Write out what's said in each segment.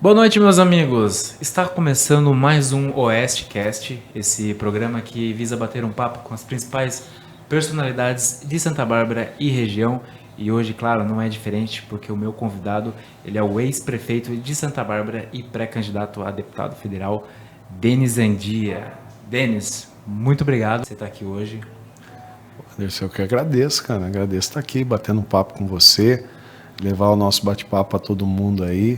Boa noite, meus amigos. Está começando mais um Oestcast, esse programa que visa bater um papo com as principais personalidades de Santa Bárbara e região. E hoje, claro, não é diferente, porque o meu convidado, ele é o ex-prefeito de Santa Bárbara e pré-candidato a deputado federal, Denis Andia. Denis, muito obrigado por você estar aqui hoje. Anderson, eu que agradeço, cara. Agradeço estar aqui, batendo um papo com você, levar o nosso bate-papo para todo mundo aí,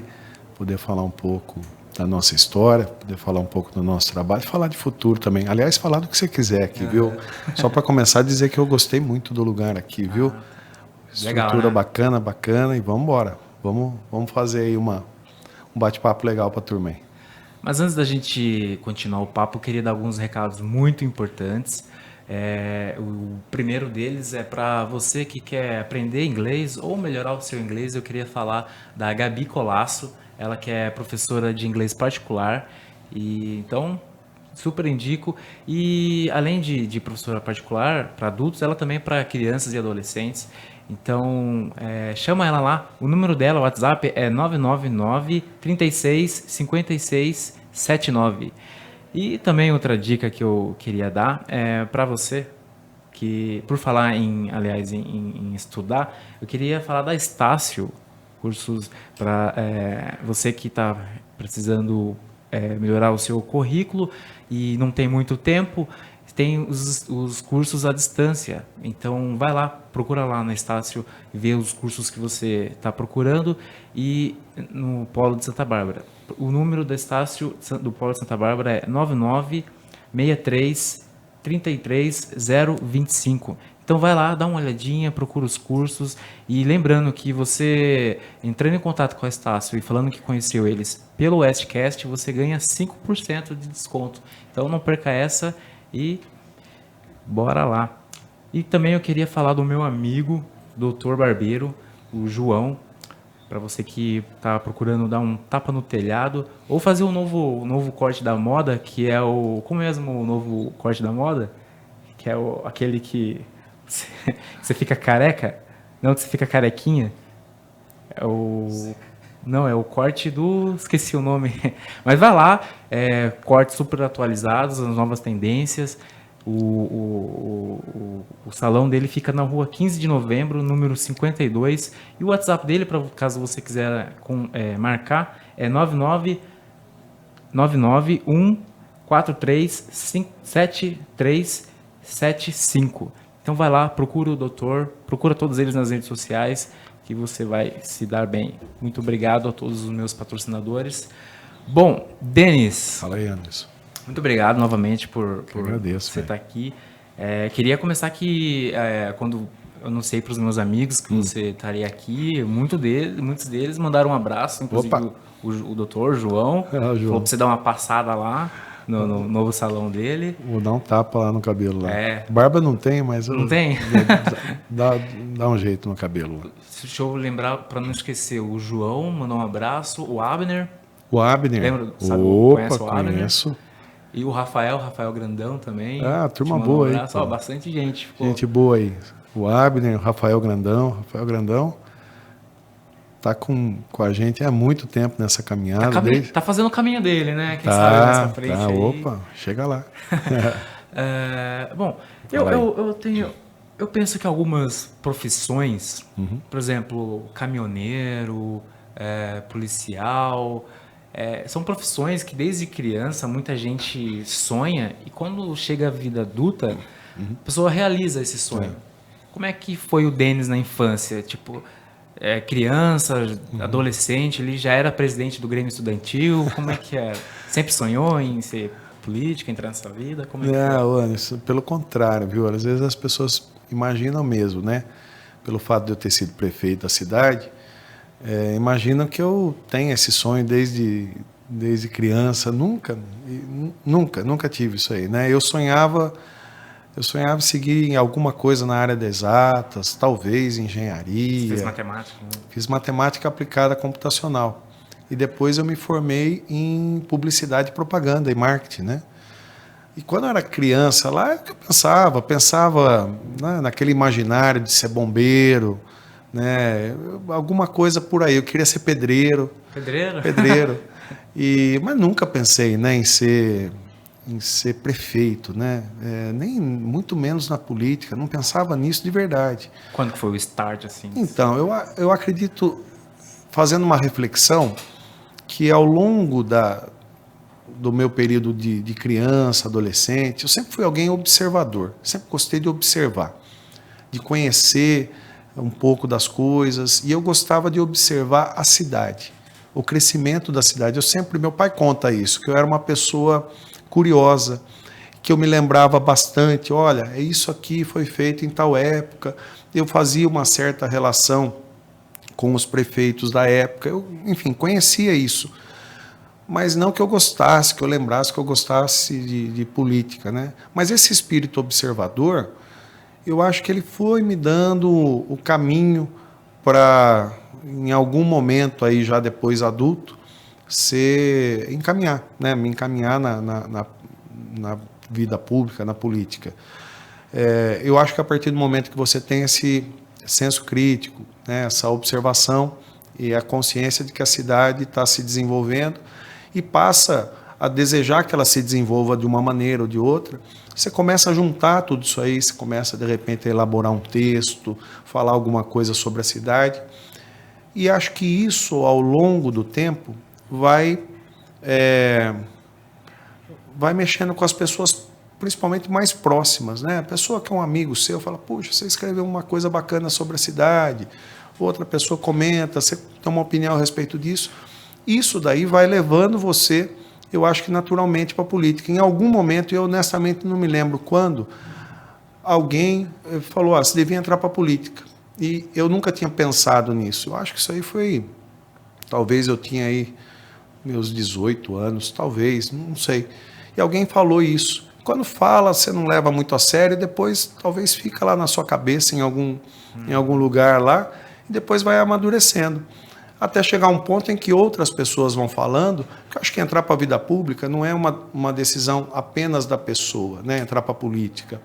poder falar um pouco da nossa história, poder falar um pouco do nosso trabalho, falar de futuro também. Aliás, falar do que você quiser aqui, viu? Só para começar, dizer que eu gostei muito do lugar aqui, viu? Legal, Estrutura né? bacana, e vamos embora. Vamos fazer aí um bate-papo legal para a turma aí. Mas antes da gente continuar o papo, eu queria dar alguns recados muito importantes. O primeiro deles é para você que quer aprender inglês ou melhorar o seu inglês. Eu queria falar da Gabi Colasso, ela que é professora de inglês particular. E então, super indico. E além de professora particular para adultos, ela também é para crianças e adolescentes. Então, chama ela lá. O número dela, o WhatsApp, é 999 36 56 79. E também outra dica que eu queria dar é para você que, por falar em estudar, eu queria falar da Estácio, cursos para você que está precisando melhorar o seu currículo e não tem muito tempo, tem os cursos à distância. Então, vai lá, procura lá na Estácio, vê os cursos que você está procurando e no Polo de Santa Bárbara. O número da Estácio do Polo de Santa Bárbara é 9963 33025. Então vai lá, dá uma olhadinha, procura os cursos e lembrando que você entrando em contato com a Estácio e falando que conheceu eles pelo Westcast, você ganha 5% de desconto. Então não perca essa e bora lá. E também eu queria falar do meu amigo, Dr. Barbeiro, o João, para você que está procurando dar um tapa no telhado ou fazer um novo corte da moda, que é o... Como é mesmo o novo corte da moda? Que é aquele que você fica careca? Não, que você fica carequinha. É o... Não, é o corte do... Esqueci o nome. Mas vai lá, cortes super atualizados, as novas tendências. O salão dele fica na rua 15 de novembro, número 52. E o WhatsApp dele, para caso você quiser marcar, é 991437375. Então vai lá, procura o doutor, procura todos eles nas redes sociais, que você vai se dar bem. Muito obrigado a todos os meus patrocinadores. Bom, Denis. Fala aí, Anderson. Muito obrigado novamente por agradeço, você estar aqui. Queria começar que, quando eu anunciei para os meus amigos que você estaria aqui, muitos deles mandaram um abraço, inclusive o doutor João, João. Falou para você dar uma passada lá no novo salão dele. Vou dar um tapa lá no cabelo lá. É. Barba não tem, mas Não tem? Dá um jeito no cabelo lá. Deixa eu lembrar, para não esquecer, o João mandou um abraço, o Abner. O Abner. Lembra? Conhece o Abner? Conheço. E o Rafael Grandão também. Ah, turma boa aí. Bastante gente. Gente boa aí. O Abner, o Rafael Grandão. Tá com a gente há muito tempo nessa caminhada. Tá fazendo o caminho dele, né? Quem sabe nessa frente aí. Opa, chega lá. Bom, eu penso que algumas profissões, por exemplo, caminhoneiro, policial, são profissões que desde criança muita gente sonha e quando chega a vida adulta, a pessoa realiza esse sonho. Como é que foi o Denis na infância? Tipo, criança, adolescente, ele já era presidente do Grêmio Estudantil, como é que era? Sempre sonhou em ser político, entrar nessa vida? Como é que foi? Anderson, pelo contrário, viu? Às vezes as pessoas imaginam mesmo, né? Pelo fato de eu ter sido prefeito da cidade, imaginam que eu tenho esse sonho desde criança. Nunca tive isso aí, né? Eu sonhava em seguir em alguma coisa na área das exatas, talvez engenharia. Você fez matemática? Né? Fiz matemática aplicada computacional. E depois eu me formei em publicidade e propaganda e marketing, né? E quando eu era criança lá, eu pensava, né, naquele imaginário de ser bombeiro, né? Alguma coisa por aí. Eu queria ser pedreiro. Pedreiro? Pedreiro. Mas nunca pensei, né, em ser prefeito, né? Nem muito menos na política. Não pensava nisso de verdade. Quando que foi o start, assim? Então, eu acredito, fazendo uma reflexão, que ao longo do meu período de criança, adolescente, eu sempre fui alguém observador. Sempre gostei de observar, de conhecer um pouco das coisas, e eu gostava de observar a cidade, o crescimento da cidade. Meu pai conta isso, que eu era uma pessoa curiosa, que eu me lembrava bastante, olha, isso aqui foi feito em tal época. Eu fazia uma certa relação com os prefeitos da época, eu, enfim, conhecia isso. Mas não que eu gostasse, que eu lembrasse que eu gostasse de política, né? Mas esse espírito observador, eu acho que ele foi me dando o caminho para, em algum momento aí já depois adulto, encaminhar, né? Me encaminhar na vida pública, na política. Eu acho que a partir do momento que você tem esse senso crítico, né? Essa observação e a consciência de que a cidade está se desenvolvendo e passa a desejar que ela se desenvolva de uma maneira ou de outra, você começa a juntar tudo isso aí, você começa, de repente, a elaborar um texto, falar alguma coisa sobre a cidade. E acho que isso, ao longo do tempo, vai mexendo com as pessoas, principalmente mais próximas, né? A pessoa que é um amigo seu fala, puxa, você escreveu uma coisa bacana sobre a cidade, outra pessoa comenta, você tem uma opinião a respeito disso. Isso daí vai levando você, eu acho que naturalmente, para a política. Em algum momento, eu honestamente não me lembro quando, alguém falou, você devia entrar para a política. E eu nunca tinha pensado nisso. Eu acho que isso aí foi, talvez eu tinha aí meus 18 anos, talvez, não sei. E alguém falou isso. Quando fala, você não leva muito a sério, depois talvez fica lá na sua cabeça, em algum lugar lá, e depois vai amadurecendo. Até chegar um ponto em que outras pessoas vão falando, que eu acho que entrar para a vida pública não é uma decisão apenas da pessoa, né? Entrar para a política.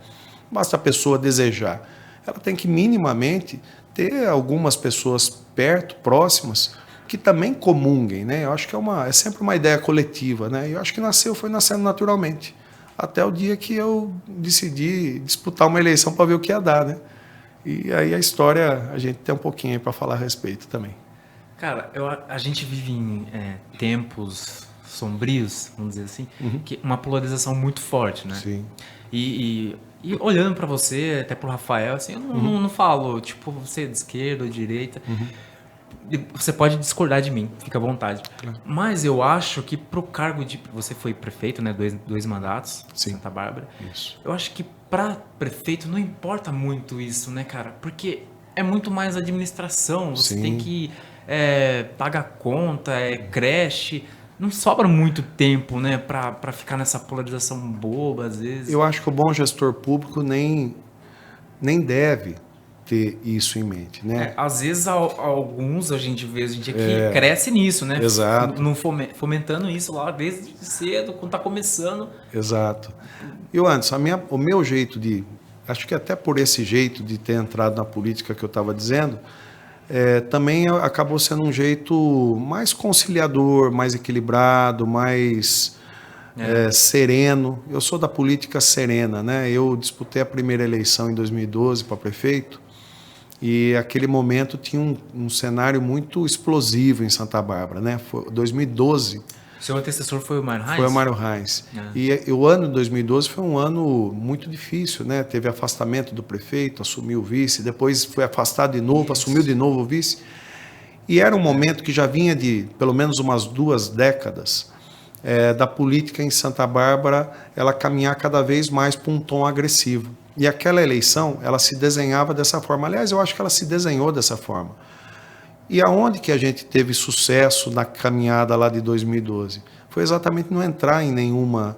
Basta a pessoa desejar. Ela tem que minimamente ter algumas pessoas perto, próximas, que também comunguem, né? Eu acho que é sempre uma ideia coletiva, né? Eu acho que foi nascendo naturalmente. Até o dia que eu decidi disputar uma eleição para ver o que ia dar, né? E aí a história, a gente tem um pouquinho para falar a respeito também. Cara, a gente vive em tempos sombrios, vamos dizer assim, que uma polarização muito forte, né? Sim. E olhando para você, até pro Rafael, assim, eu não falo, tipo, você é de esquerda ou de direita. Você pode discordar de mim, fica à vontade. Claro. Mas eu acho que pro cargo de... Você foi prefeito, né? Dois mandatos, Sim. Santa Bárbara. Isso. Eu acho que para prefeito não importa muito isso, né, cara? Porque é muito mais administração. Você Sim. tem que pagar conta, creche. Não sobra muito tempo, né, para ficar nessa polarização boba, às vezes. Eu acho que o bom gestor público nem deve ter isso em mente, né? Às vezes alguns a gente aqui cresce nisso, né? Exato. Fomentando isso lá desde cedo, quando tá começando. Exato. E Anderson, o meu jeito acho que até por esse jeito de ter entrado na política que eu estava dizendo, também acabou sendo um jeito mais conciliador, mais equilibrado, mais sereno. Eu sou da política serena, né? Eu disputei a primeira eleição em 2012 para prefeito, e aquele momento tinha um cenário muito explosivo em Santa Bárbara, né? Foi 2012. Seu antecessor foi o Mário Heinz? Foi o Mário Heinz. E o ano de 2012 foi um ano muito difícil, né? Teve afastamento do prefeito, assumiu o vice, depois foi afastado de novo, assumiu de novo o vice. E era um momento que já vinha de pelo menos umas 2 décadas da política em Santa Bárbara, ela caminhar cada vez mais para um tom agressivo. E aquela eleição, ela se desenhava dessa forma. Aliás, eu acho que ela se desenhou dessa forma. E aonde que a gente teve sucesso na caminhada lá de 2012? Foi exatamente não entrar em nenhuma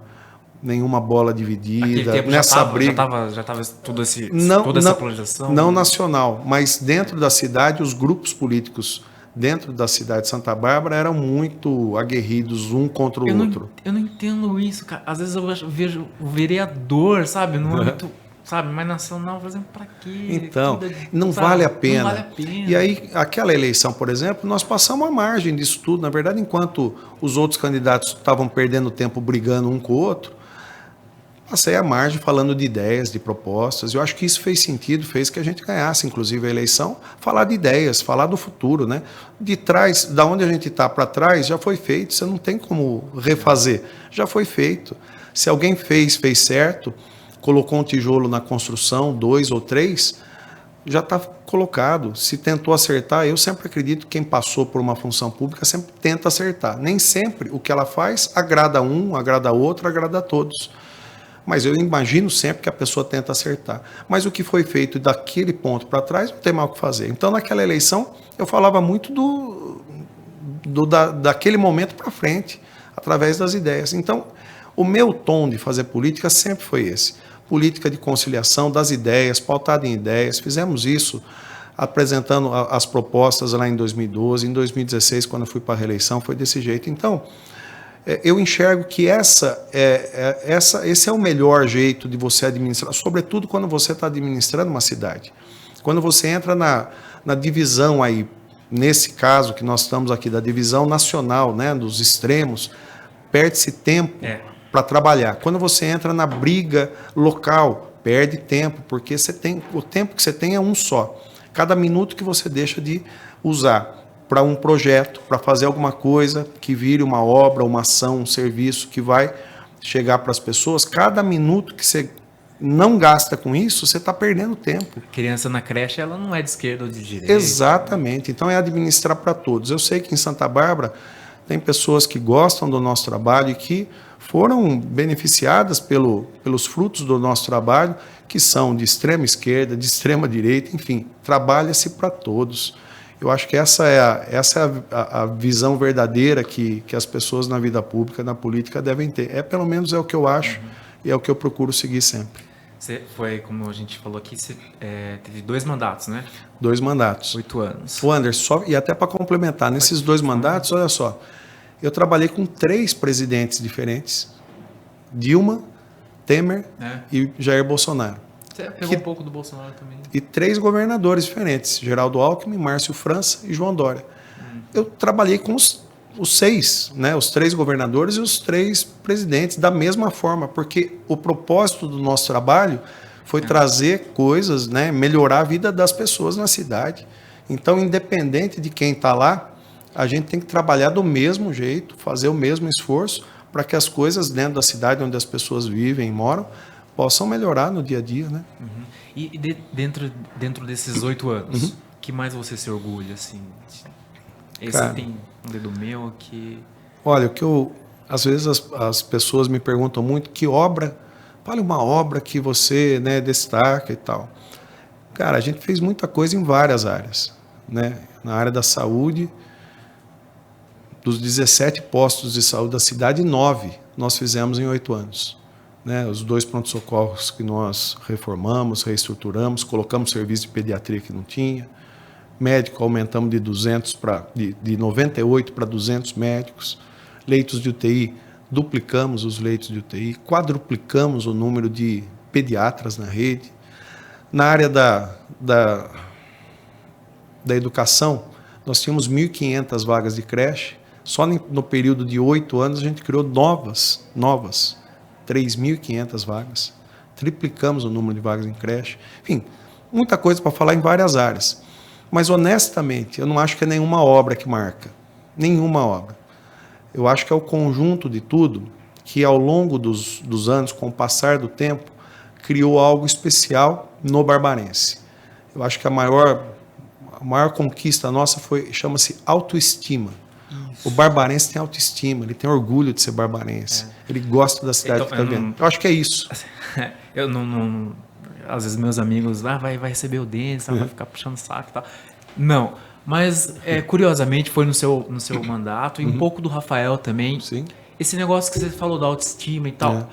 bola dividida, nessa briga. Já estava toda essa polarização? Não nacional, mas dentro da cidade, os grupos políticos dentro da cidade de Santa Bárbara eram muito aguerridos um contra o outro. Eu não entendo isso, cara. Às vezes eu vejo o vereador, sabe, no âmbito sabe, mas nacional, por exemplo, para quê? Então, não vale a pena. Não vale a pena. E aí, aquela eleição, por exemplo, nós passamos a margem disso tudo. Na verdade, enquanto os outros candidatos estavam perdendo tempo brigando um com o outro, passei a margem falando de ideias, de propostas. Eu acho que isso fez sentido, fez que a gente ganhasse, inclusive, a eleição, falar de ideias, falar do futuro, né? De trás, da onde a gente está para trás, já foi feito, você não tem como refazer. Já foi feito. Se alguém fez certo, colocou um tijolo na construção, 2 ou 3, já está colocado. Se tentou acertar, eu sempre acredito que quem passou por uma função pública sempre tenta acertar. Nem sempre o que ela faz agrada um, agrada outro, agrada a todos. Mas eu imagino sempre que a pessoa tenta acertar. Mas o que foi feito daquele ponto para trás, não tem mal o que fazer. Então, naquela eleição, eu falava muito daquele momento para frente, através das ideias. Então, o meu tom de fazer política sempre foi esse. Política de conciliação das ideias, pautada em ideias. Fizemos isso apresentando as propostas lá em 2012. Em 2016, quando eu fui para a reeleição, foi desse jeito. Então, eu enxergo que esse é o melhor jeito de você administrar, sobretudo quando você está administrando uma cidade. Quando você entra na divisão aí, nesse caso que nós estamos aqui, da divisão nacional, né, dos extremos, perde-se tempo para trabalhar. Quando você entra na briga local, perde tempo, porque o tempo que você tem é um só. Cada minuto que você deixa de usar para um projeto, para fazer alguma coisa que vire uma obra, uma ação, um serviço que vai chegar para as pessoas, cada minuto que você não gasta com isso, você está perdendo tempo. Criança na creche, ela não é de esquerda ou de direita. Exatamente. Então é administrar para todos. Eu sei que em Santa Bárbara tem pessoas que gostam do nosso trabalho e que foram beneficiadas pelos frutos do nosso trabalho, que são de extrema esquerda, de extrema direita, enfim, trabalha-se para todos. Eu acho que essa é a visão verdadeira que as pessoas na vida pública, na política, devem ter. Pelo menos é o que eu acho e é o que eu procuro seguir sempre. Você foi, como a gente falou aqui, você teve 2 mandatos, né? 2 mandatos. 8 anos. O Anderson, e até para complementar, nesses 2 mandatos, olha só, eu trabalhei com 3 presidentes diferentes, Dilma, Temer e Jair Bolsonaro. Você pegou um pouco do Bolsonaro também. E 3 governadores diferentes, Geraldo Alckmin, Márcio França e João Dória. Eu trabalhei com os 6, né, os 3 governadores e os 3 presidentes da mesma forma, porque o propósito do nosso trabalho foi trazer coisas, né, melhorar a vida das pessoas na cidade. Então, independente de quem está lá, a gente tem que trabalhar do mesmo jeito, fazer o mesmo esforço para que as coisas dentro da cidade onde as pessoas vivem e moram possam melhorar no dia a dia, né? E dentro desses 8 anos, que mais você se orgulha, assim? Esse cara, tem um dedo meu que... Olha, o que às vezes as pessoas me perguntam muito, que obra, fale uma obra que você, né, destaca e tal. Cara, a gente fez muita coisa em várias áreas, né? Na área da saúde, dos 17 postos de saúde da cidade, 9 nós fizemos em 8 anos. Né, os 2 pronto-socorros que nós reformamos, reestruturamos, colocamos serviço de pediatria que não tinha, médico aumentamos de 98 para 200 médicos, leitos de UTI, duplicamos os leitos de UTI, quadruplicamos o número de pediatras na rede. Na área da educação, nós tínhamos 1.500 vagas de creche, só no período de 8 anos a gente criou novas 3.500 vagas, triplicamos o número de vagas em creche, enfim, muita coisa para falar em várias áreas. Mas, honestamente, eu não acho que é nenhuma obra que marca, nenhuma obra. Eu acho que é o conjunto de tudo que, ao longo dos anos, com o passar do tempo, criou algo especial no barbarense. Eu acho que a maior conquista nossa chama-se autoestima. O barbarense tem autoestima, ele tem orgulho de ser barbarense, ele gosta da cidade que está vendo. Eu acho que é isso. Eu não às vezes meus amigos, vai receber o Denis, vai ficar puxando saco e tal. Não, mas curiosamente foi no seu mandato, e um pouco do Rafael também. Sim. Esse negócio que você falou da autoestima e tal.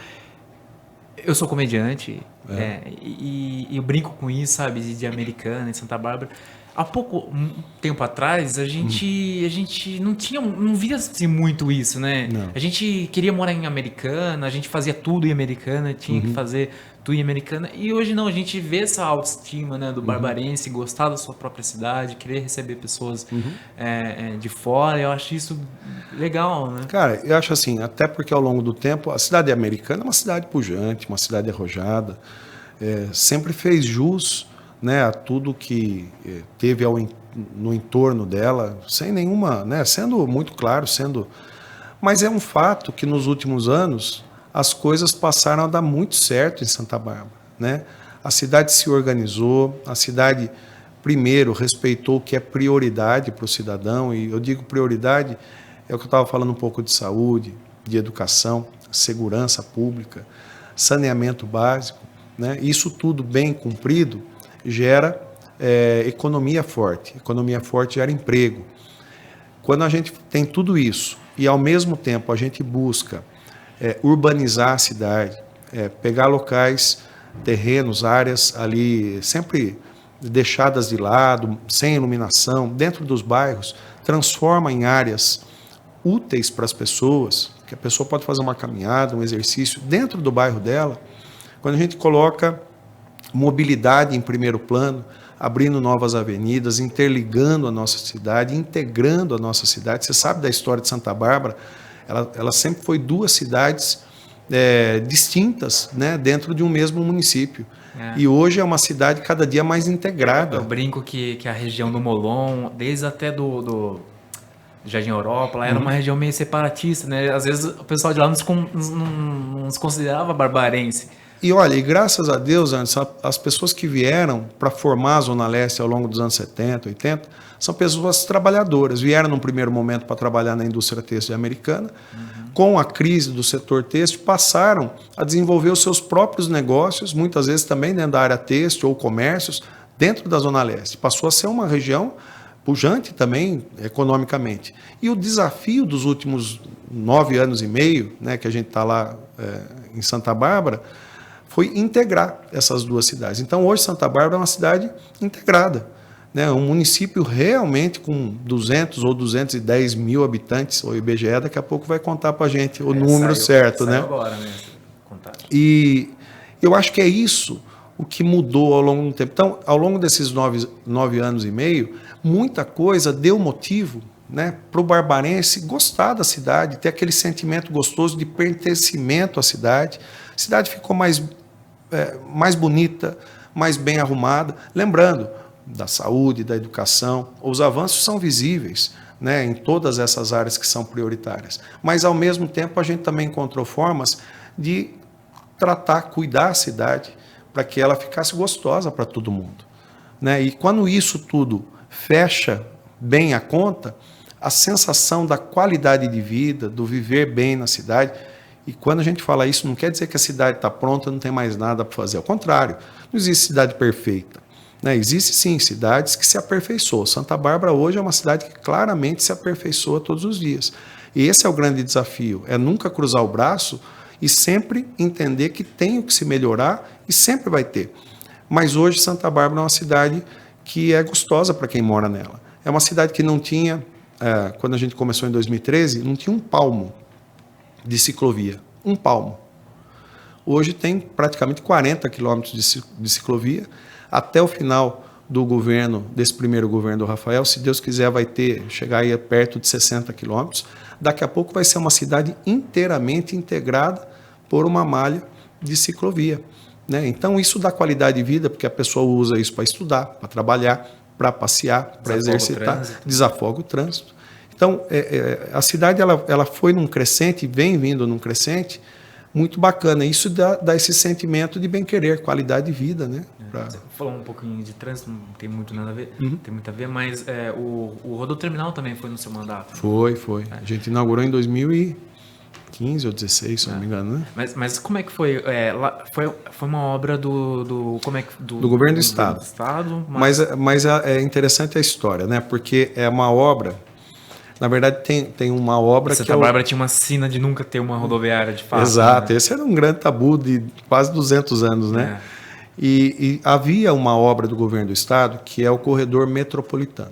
Eu sou comediante, e eu brinco com isso, sabe, de Americana, em Santa Bárbara. Há pouco tempo atrás, a gente não via assim, muito isso, né? Não. A gente queria morar em Americana, a gente fazia tudo em Americana, tinha que fazer cultura americana. E hoje não, a gente vê essa autoestima, né, do barbarense, gostar da sua própria cidade, querer receber pessoas de fora. Eu acho isso legal, né? Cara, eu acho assim, até porque ao longo do tempo, a cidade americana é uma cidade pujante, uma cidade arrojada, sempre fez jus, né, a tudo que teve no entorno dela, sem nenhuma, né, sendo muito claro, mas é um fato que nos últimos anos as coisas passaram a dar muito certo em Santa Bárbara, né? A cidade se organizou, a cidade primeiro respeitou o que é prioridade para o cidadão, e eu digo prioridade, é o que eu estava falando um pouco de saúde, de educação, segurança pública, saneamento básico, né? Isso tudo bem cumprido gera economia forte gera emprego. Quando a gente tem tudo isso e ao mesmo tempo a gente busca urbanizar a cidade, pegar locais, terrenos, áreas ali sempre deixadas de lado, sem iluminação, dentro dos bairros, transforma em áreas úteis para as pessoas, que a pessoa pode fazer uma caminhada, um exercício dentro do bairro dela. Quando a gente coloca mobilidade em primeiro plano, abrindo novas avenidas, interligando a nossa cidade, integrando a nossa cidade. Você sabe da história de Santa Bárbara, ela sempre foi duas cidades distintas, né, dentro de um mesmo município. E hoje é uma cidade cada dia mais integrada. Eu brinco que a região do Molon, desde até do Jardim Europa, lá era uma região meio separatista, né? Às vezes o pessoal de lá não se considerava barbarense. E olha, e graças a Deus, as pessoas que vieram para formar a Zona Leste ao longo dos anos 70, 80, são pessoas trabalhadoras. Vieram num primeiro momento para trabalhar na indústria têxtil americana. Com a crise do setor têxtil, passaram a desenvolver os seus próprios negócios, muitas vezes também dentro da área têxtil ou comércios, dentro da Zona Leste. Passou a ser uma região pujante também economicamente. E o desafio dos últimos 9 anos e meio, né, que a gente está lá em Santa Bárbara, foi integrar essas duas cidades. Então, hoje, Santa Bárbara é uma cidade integrada, né? Um município realmente com 200 ou 210 mil habitantes, o IBGE daqui a pouco vai contar para a gente o número certo. Né? Agora, né? Contagem. E eu acho que é isso o que mudou ao longo do tempo. Então, ao longo desses 9 anos e meio, muita coisa deu motivo, né, para o barbarense gostar da cidade, ter aquele sentimento gostoso de pertencimento à cidade. A cidade ficou mais bonita, mais bem arrumada. Lembrando da saúde, da educação, os avanços são visíveis, né, em todas essas áreas que são prioritárias. Mas, ao mesmo tempo, a gente também encontrou formas de cuidar a cidade para que ela ficasse gostosa para todo mundo. Né? E quando isso tudo fecha bem a conta, a sensação da qualidade de vida, do viver bem na cidade. E quando a gente fala isso, não quer dizer que a cidade está pronta, não tem mais nada para fazer. Ao contrário, não existe cidade perfeita. Né? Existe, sim, cidades que se aperfeiçoam. Santa Bárbara hoje é uma cidade que claramente se aperfeiçoa todos os dias. E esse é o grande desafio, é nunca cruzar o braço e sempre entender que tem o que se melhorar e sempre vai ter. Mas hoje Santa Bárbara é uma cidade que é gostosa para quem mora nela. É uma cidade que não tinha, quando a gente começou em 2013, não tinha um palmo de ciclovia. Um palmo. Hoje tem praticamente 40 quilômetros de ciclovia. Até o final desse primeiro governo do Rafael, se Deus quiser, vai chegar aí perto de 60 quilômetros. Daqui a pouco vai ser uma cidade inteiramente integrada por uma malha de ciclovia. Né? Então, isso dá qualidade de vida, porque a pessoa usa isso para estudar, para trabalhar, para passear, para exercitar, desafoga o trânsito. Então, a cidade ela foi num crescente, vem vindo num crescente muito bacana. Isso dá esse sentimento de bem-querer, qualidade de vida. Né? Você falou um pouquinho de trânsito, não tem muito nada a ver, tem muito a ver, mas o Rodoterminal também foi no seu mandato? Foi. A gente inaugurou em 2015 ou 2016, se não me engano. Né? Mas como é que foi? Foi uma obra do governo do Estado. Mas é interessante a história, né? Porque é uma obra. Na verdade, tem uma obra que... Santa Bárbara tinha uma sina de nunca ter uma rodoviária de fato. Exato, né? Esse era um grande tabu de quase 200 anos, né? E havia uma obra do governo do Estado que é o corredor metropolitano.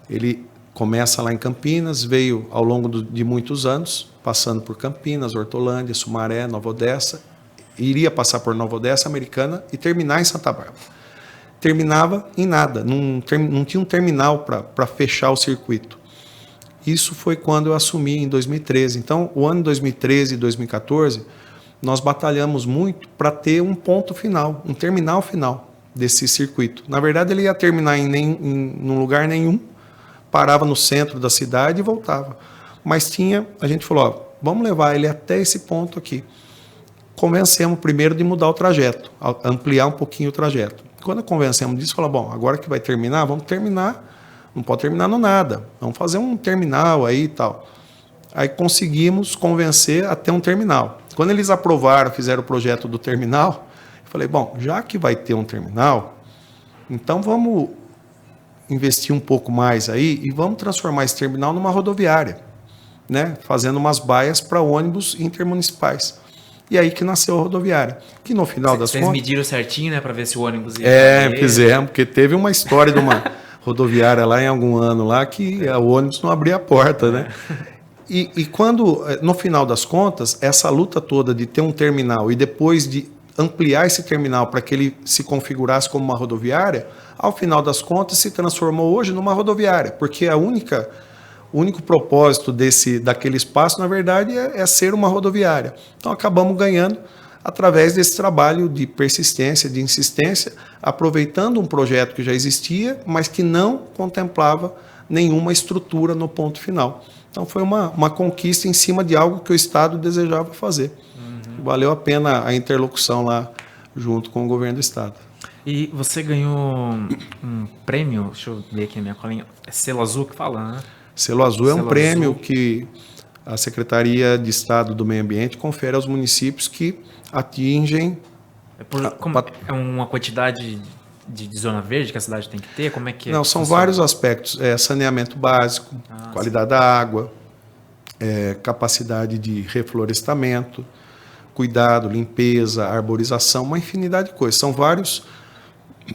Ele começa lá em Campinas, veio ao longo de muitos anos, passando por Campinas, Hortolândia, Sumaré, Nova Odessa, iria passar por Nova Odessa, Americana e terminar em Santa Bárbara. Terminava em nada, não tinha um terminal para fechar o circuito. Isso foi quando eu assumi em 2013. Então, o ano 2013 e 2014, nós batalhamos muito para ter um ponto final, um terminal final desse circuito. Na verdade, ele ia terminar em num lugar nenhum, parava no centro da cidade e voltava. Mas a gente falou, ó, vamos levar ele até esse ponto aqui. Convencemos primeiro de mudar o trajeto, ampliar um pouquinho o trajeto. Quando convencemos disso, falamos, bom, agora que vai terminar, vamos terminar. Não pode terminar no nada. Vamos fazer um terminal aí e tal. Aí conseguimos convencer até um terminal. Quando eles aprovaram, fizeram o projeto do terminal, eu falei, bom, já que vai ter um terminal, então vamos investir um pouco mais aí e vamos transformar esse terminal numa rodoviária, né? Fazendo umas baias para ônibus intermunicipais. E aí que nasceu a rodoviária. Que no final das contas... Vocês mediram certinho, né? Para ver se o ônibus ia... fizemos, porque teve uma história de uma... rodoviária lá em algum ano lá que o ônibus não abria a porta, né? E quando, no final das contas, essa luta toda de ter um terminal e depois de ampliar esse terminal para que ele se configurasse como uma rodoviária, ao final das contas se transformou hoje numa rodoviária, porque o único propósito daquele espaço, na verdade, é ser uma rodoviária. Então acabamos ganhando através desse trabalho de persistência, de insistência, aproveitando um projeto que já existia, mas que não contemplava nenhuma estrutura no ponto final. Então foi uma conquista em cima de algo que o Estado desejava fazer. Valeu a pena a interlocução lá junto com o governo do Estado. E você ganhou um prêmio, deixa eu ler aqui na minha colinha, é Selo Azul que fala, né? Selo Azul é um prêmio que a Secretaria de Estado do Meio Ambiente confere aos municípios que atingem... É uma quantidade de zona verde que a cidade tem que ter? Como é que Não, são vários aspectos. Saneamento básico, qualidade da água, capacidade de reflorestamento, cuidado, limpeza, arborização, uma infinidade de coisas. São vários...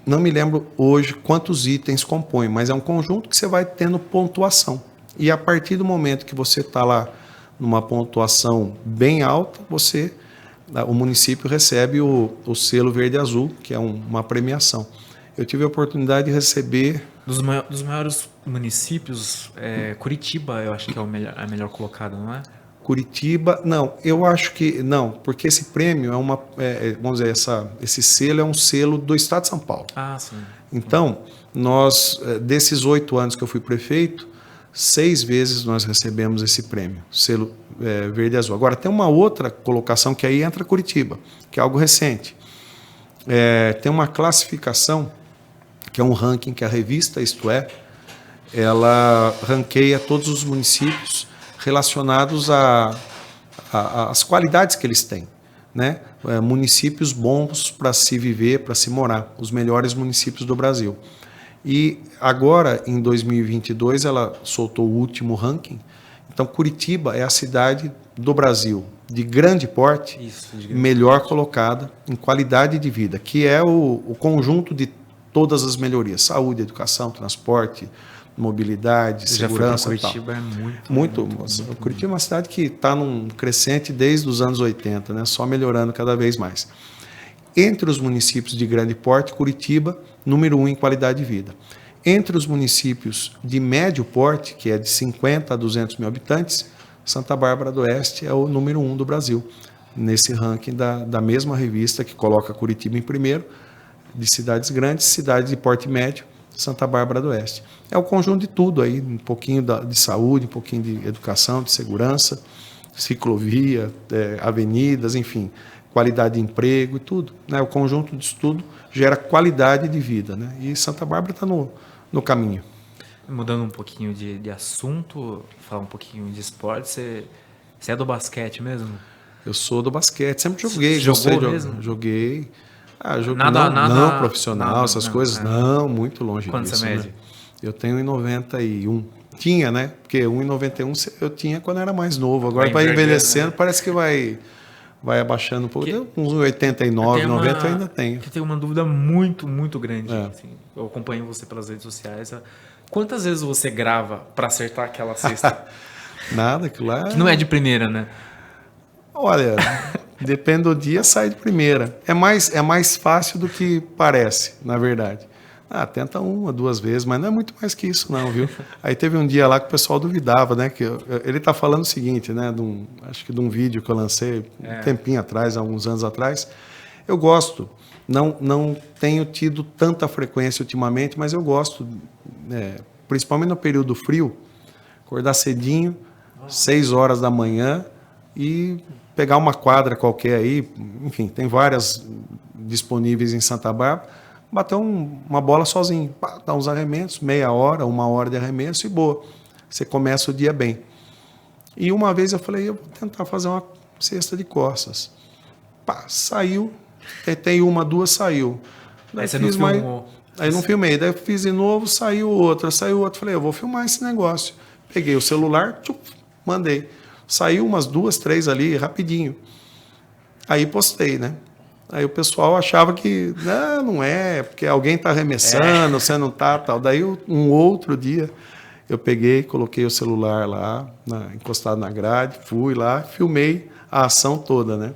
Não me lembro hoje quantos itens compõem, mas é um conjunto que você vai tendo pontuação. E a partir do momento que você está lá numa pontuação bem alta, o município recebe o selo verde azul, que é uma premiação. Eu tive a oportunidade de receber... Dos maiores municípios, Curitiba, eu acho que é a melhor colocada, não é? Curitiba, não, eu acho que não, porque esse prêmio vamos dizer, esse selo é um selo do Estado de São Paulo. Ah, sim. Então, desses 8 anos que eu fui prefeito, 6 vezes nós recebemos esse prêmio, selo verde e azul. Agora, tem uma outra colocação que aí entra Curitiba, que é algo recente. Tem uma classificação, que é um ranking que a revista Isto É, ela ranqueia todos os municípios relacionados às qualidades que eles têm, né? Municípios bons para se viver, para se morar, os melhores municípios do Brasil. E agora, em 2022, ela soltou o último ranking. Então, Curitiba é a cidade do Brasil de grande porte, melhor colocada em qualidade de vida, que é o conjunto de todas as melhorias: saúde, educação, transporte, mobilidade, segurança. Curitiba e tal. É muito. Curitiba é uma cidade que está num crescente desde os anos 80, né? Só melhorando cada vez mais. Entre os municípios de grande porte, Curitiba, número 1 em qualidade de vida. Entre os municípios de médio porte, que é de 50 a 200 mil habitantes, Santa Bárbara do Oeste é o número 1 do Brasil, nesse ranking da mesma revista que coloca Curitiba em primeiro, de cidades grandes, cidades de porte médio, Santa Bárbara do Oeste. É o conjunto de tudo aí, um pouquinho de saúde, um pouquinho de educação, de segurança, ciclovia, avenidas, enfim, qualidade de emprego e tudo, né? O conjunto disso tudo gera qualidade de vida, né? E Santa Bárbara está no caminho. Mudando um pouquinho de assunto, falar um pouquinho de esporte, você é do basquete mesmo? Eu sou do basquete, sempre joguei. Jogou mesmo? Joguei. Nada não profissional, essas coisas, não, muito longe Quanto disso. Quanto você mede? Né? Eu tenho 1,91. Tinha, né? Porque 1,91 eu tinha quando era mais novo. Agora vai envelhecendo, né? Parece que vai abaixando um pouco. Uns 89, 90 eu ainda tenho. Eu tenho uma dúvida muito, muito grande. Assim, eu acompanho você pelas redes sociais. Quantas vezes você grava para acertar aquela cesta? Nada, aquilo lá... Que não é de primeira, né? Olha, Depende do dia, sai de primeira. É mais fácil do que parece, na verdade. Tenta uma, duas vezes, mas não é muito mais que isso não, viu? Aí teve um dia lá que o pessoal duvidava, né? Ele tá falando o seguinte, né? Acho que de um vídeo que eu lancei um tempinho atrás, alguns anos atrás. Eu gosto, não tenho tido tanta frequência ultimamente, mas eu gosto, principalmente no período frio, acordar cedinho, 6 horas da manhã e pegar uma quadra qualquer aí, enfim, tem várias disponíveis em Santa Bárbara, bater uma bola sozinho, dar uns arremessos, meia hora, 1 hora de arremesso e boa. Você começa o dia bem. E uma vez eu falei, eu vou tentar fazer uma cesta de costas. Saiu, tentei uma, duas, saiu. Aí você não filmou. Aí não filmei, daí eu fiz de novo, saiu outra. Falei, eu vou filmar esse negócio. Peguei o celular, mandei. Saiu umas 2, 3 ali, rapidinho. Aí postei, né? Aí o pessoal achava que não é, porque alguém está arremessando, você não está, tal. Daí um outro dia eu peguei, coloquei o celular lá, encostado na grade, fui lá, filmei a ação toda, né?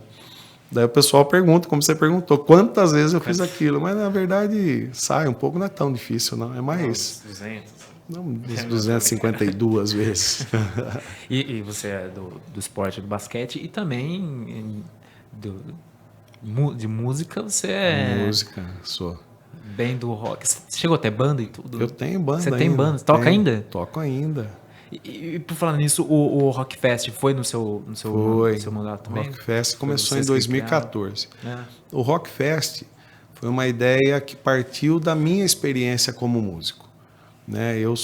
Daí o pessoal pergunta, como você perguntou, quantas vezes eu fiz aquilo. Mas, na verdade, sai um pouco, não é tão difícil, não. É mais... 200. Não, 252 vezes. E você é do esporte, do basquete, e também de música, você é... Música, sou. Bem do rock. Você chegou a ter banda e tudo? Eu tenho banda Você ainda. tem banda? Toca ainda? Toco ainda. E por falar nisso, o Rock Fest foi no seu mandato também? O Rock Fest começou em 2014. O Rock Fest foi uma ideia que partiu da minha experiência como músico. Né? Eu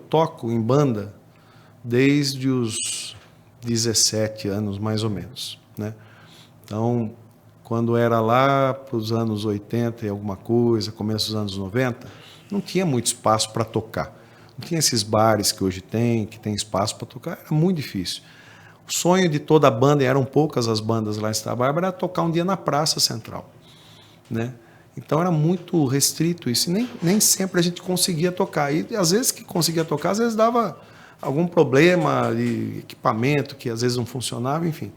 toco em banda desde os 17 anos, mais ou menos. Né? Então, quando era lá para os anos 80 e alguma coisa, começo dos anos 90, não tinha muito espaço para tocar. Não tinha esses bares que hoje tem, que tem espaço para tocar, era muito difícil. O sonho de toda a banda, e eram poucas as bandas lá em Santa Bárbara, era tocar um dia na Praça Central. Né? Então era muito restrito isso, e nem sempre a gente conseguia tocar. E às vezes que conseguia tocar, às vezes dava algum problema de equipamento que às vezes não funcionava, enfim.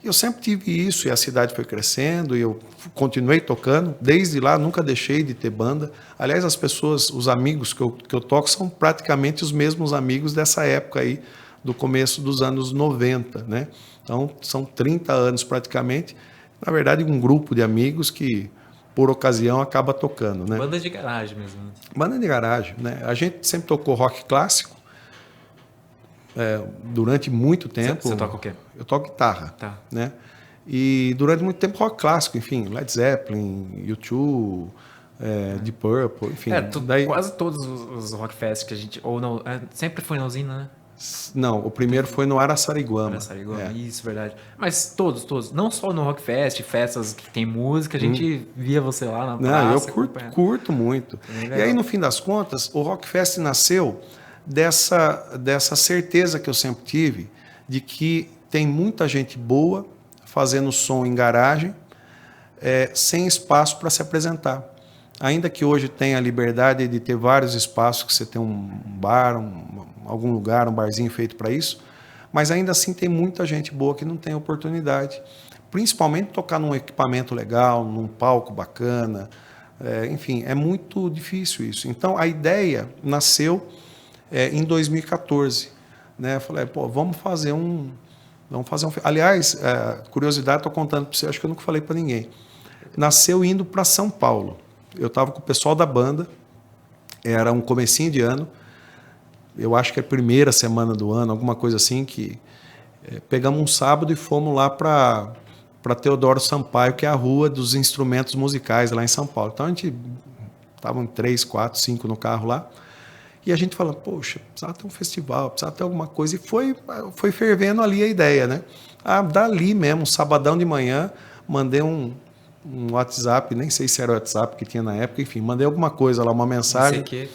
E eu sempre tive isso, e a cidade foi crescendo, e eu continuei tocando. Desde lá, nunca deixei de ter banda. Aliás, os amigos que eu toco são praticamente os mesmos amigos dessa época aí, do começo dos anos 90, né? Então, são 30 anos praticamente. Na verdade, um grupo de amigos que, por ocasião, acaba tocando, né? Banda de garagem mesmo. Banda de garagem, né? A gente sempre tocou rock clássico, durante muito tempo. Você toca o quê? Eu toco guitarra. Tá. Né? E durante muito tempo rock clássico, enfim, Led Zeppelin, U2, Deep Purple, enfim. Quase todos os Rock Fest que a gente... Ou não, sempre foi na usina, né? Não, o primeiro foi no Araçariguama. Isso, verdade. Mas todos. Não só no Rock Fest, festas que tem música, a gente via você lá na praça. Eu curto muito. E aí, no fim das contas, o Rock Fest nasceu dessa certeza que eu sempre tive de que tem muita gente boa fazendo som em garagem, sem espaço para se apresentar. Ainda que hoje tenha a liberdade de ter vários espaços, que você tem um bar, algum lugar, um barzinho feito para isso, mas ainda assim tem muita gente boa que não tem oportunidade. Principalmente tocar num equipamento legal, num palco bacana, enfim, é muito difícil isso. Então a ideia nasceu em 2014. Né? Eu falei, vamos fazer um... Aliás, curiosidade, estou contando para você, acho que eu nunca falei para ninguém. Nasceu indo para São Paulo. Eu estava com o pessoal da banda, era um comecinho de ano, eu acho que é a primeira semana do ano, alguma coisa assim, que pegamos um sábado e fomos lá para Teodoro Sampaio, que é a rua dos instrumentos musicais lá em São Paulo. Então a gente estava em 3, 4, 5 no carro lá, e a gente falando, poxa, precisava ter um festival, precisava ter alguma coisa. E foi fervendo ali a ideia, né? Dali mesmo, um sabadão de manhã, mandei um WhatsApp, nem sei se era o WhatsApp que tinha na época, enfim, mandei alguma coisa lá, uma mensagem. Não sei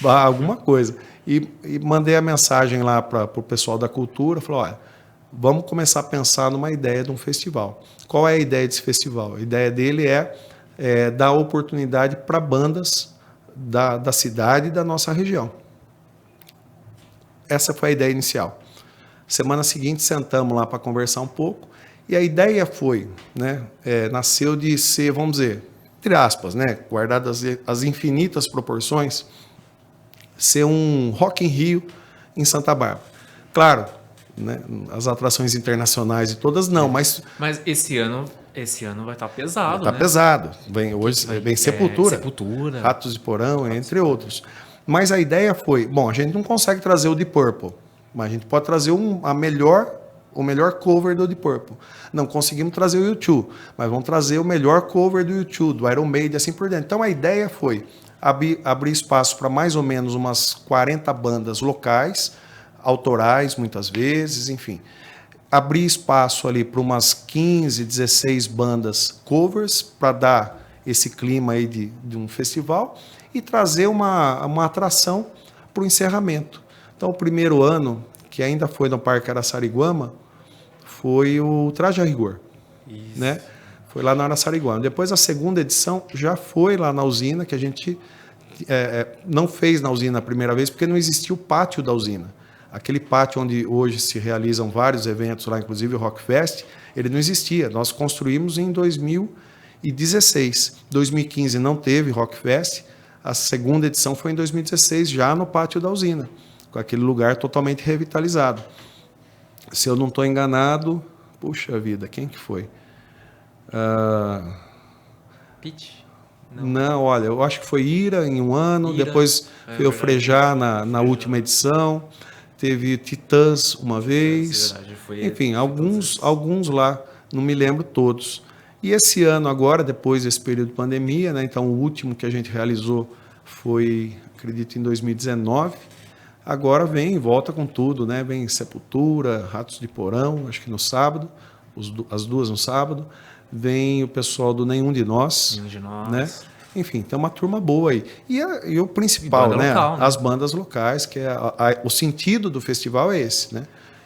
alguma coisa. E mandei a mensagem lá para o pessoal da cultura, falei, olha, vamos começar a pensar numa ideia de um festival. Qual é a ideia desse festival? A ideia dele é dar oportunidade para bandas da cidade e da nossa região. Essa foi a ideia inicial. Semana seguinte, sentamos lá para conversar um pouco E a ideia foi, né, nasceu de ser, vamos dizer, entre aspas, né, guardadas as infinitas proporções, ser um Rock in Rio em Santa Bárbara. Claro, né, as atrações internacionais e todas não, mas esse ano vai estar pesado, tá né? pesado. Hoje vem Sepultura, Sepultura, Ratos de Porão, entre outros. Mas a ideia foi, bom, a gente não consegue trazer o Deep Purple, mas a gente pode trazer o melhor cover do Deep Purple. Não conseguimos trazer o U2, mas vamos trazer o melhor cover do U2, do Iron Maiden, assim por dentro. Então a ideia foi abrir espaço para mais ou menos umas 40 bandas locais, autorais muitas vezes, enfim. Abrir espaço ali para umas 15, 16 bandas covers para dar esse clima aí de um festival e trazer uma atração para o encerramento. Então, o primeiro ano, que ainda foi no Parque Araçariguama, foi o Traje a Rigor. Isso. Né? Foi lá na Araçariguama. Depois, a segunda edição já foi lá na usina, que a gente não fez na usina a primeira vez, porque não existia o pátio da usina. Aquele pátio onde hoje se realizam vários eventos lá, inclusive o Rockfest, ele não existia. Nós construímos em 2016. 2015 não teve Rockfest, a segunda edição foi em 2016, já no pátio da usina, com aquele lugar totalmente revitalizado. Se eu não estou enganado, puxa vida, quem que foi? Pitch? Não, olha, eu acho que foi Ira em um ano, Ira, depois foi o Frejá na Frejá. última edição, teve Titãs uma vez, Verdade, enfim, alguns lá, não me lembro todos. E esse ano agora, depois desse período de pandemia, né, então o último que a gente realizou foi, acredito, em 2019, agora volta com tudo, né, vem Sepultura, Ratos de Porão, acho que no sábado, as duas no sábado, vem o pessoal do Nenhum de Nós, né? Enfim, tem uma turma boa aí. E o principal, né? Local, né? As bandas locais, que o sentido do festival é esse, né?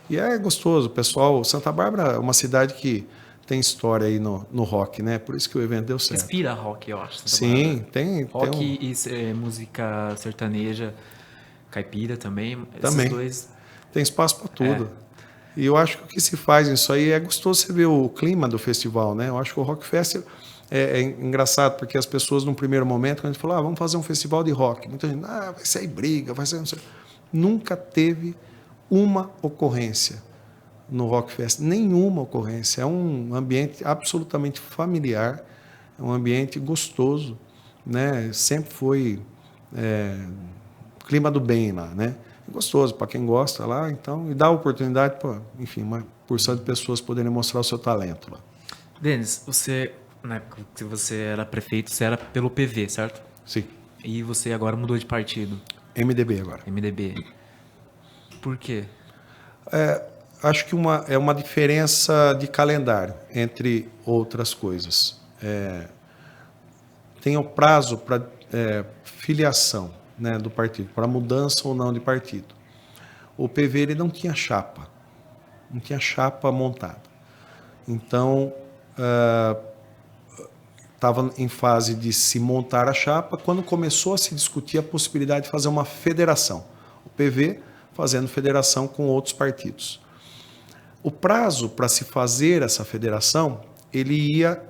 E é gostoso, o pessoal, Santa Bárbara é uma cidade que tem história aí no rock, né? Por isso que o evento deu certo. Inspira rock, eu acho. Santa Sim, Bárbara. tem Rock e música sertaneja, caipira também. Também. Esses dois. Tem espaço para tudo. E eu acho que o que se faz nisso aí é gostoso você ver o clima do festival, né? Eu acho que o Rock Fest é engraçado, porque as pessoas, num primeiro momento, quando a gente falou, vamos fazer um festival de rock, muita gente, vai ser briga, vai ser... Não sei. Nunca teve uma ocorrência no Rock Fest, nenhuma ocorrência. É um ambiente absolutamente familiar, é um ambiente gostoso, né? Sempre foi clima do bem lá, né? Gostoso para quem gosta lá, então, e dá oportunidade para, enfim, uma porção de pessoas poderem mostrar o seu talento lá. Denis, você, na época que você era prefeito, você era pelo PV, certo? Sim. E você agora mudou de partido. MDB agora. MDB. Por quê? Acho que é uma diferença de calendário, entre outras coisas. Tem o prazo para filiação, né, do partido, para mudança ou não de partido. O PV ele não tinha chapa montada. Então, estava em fase de se montar a chapa quando começou a se discutir a possibilidade de fazer uma federação. O PV fazendo federação com outros partidos. O prazo para se fazer essa federação, ele ia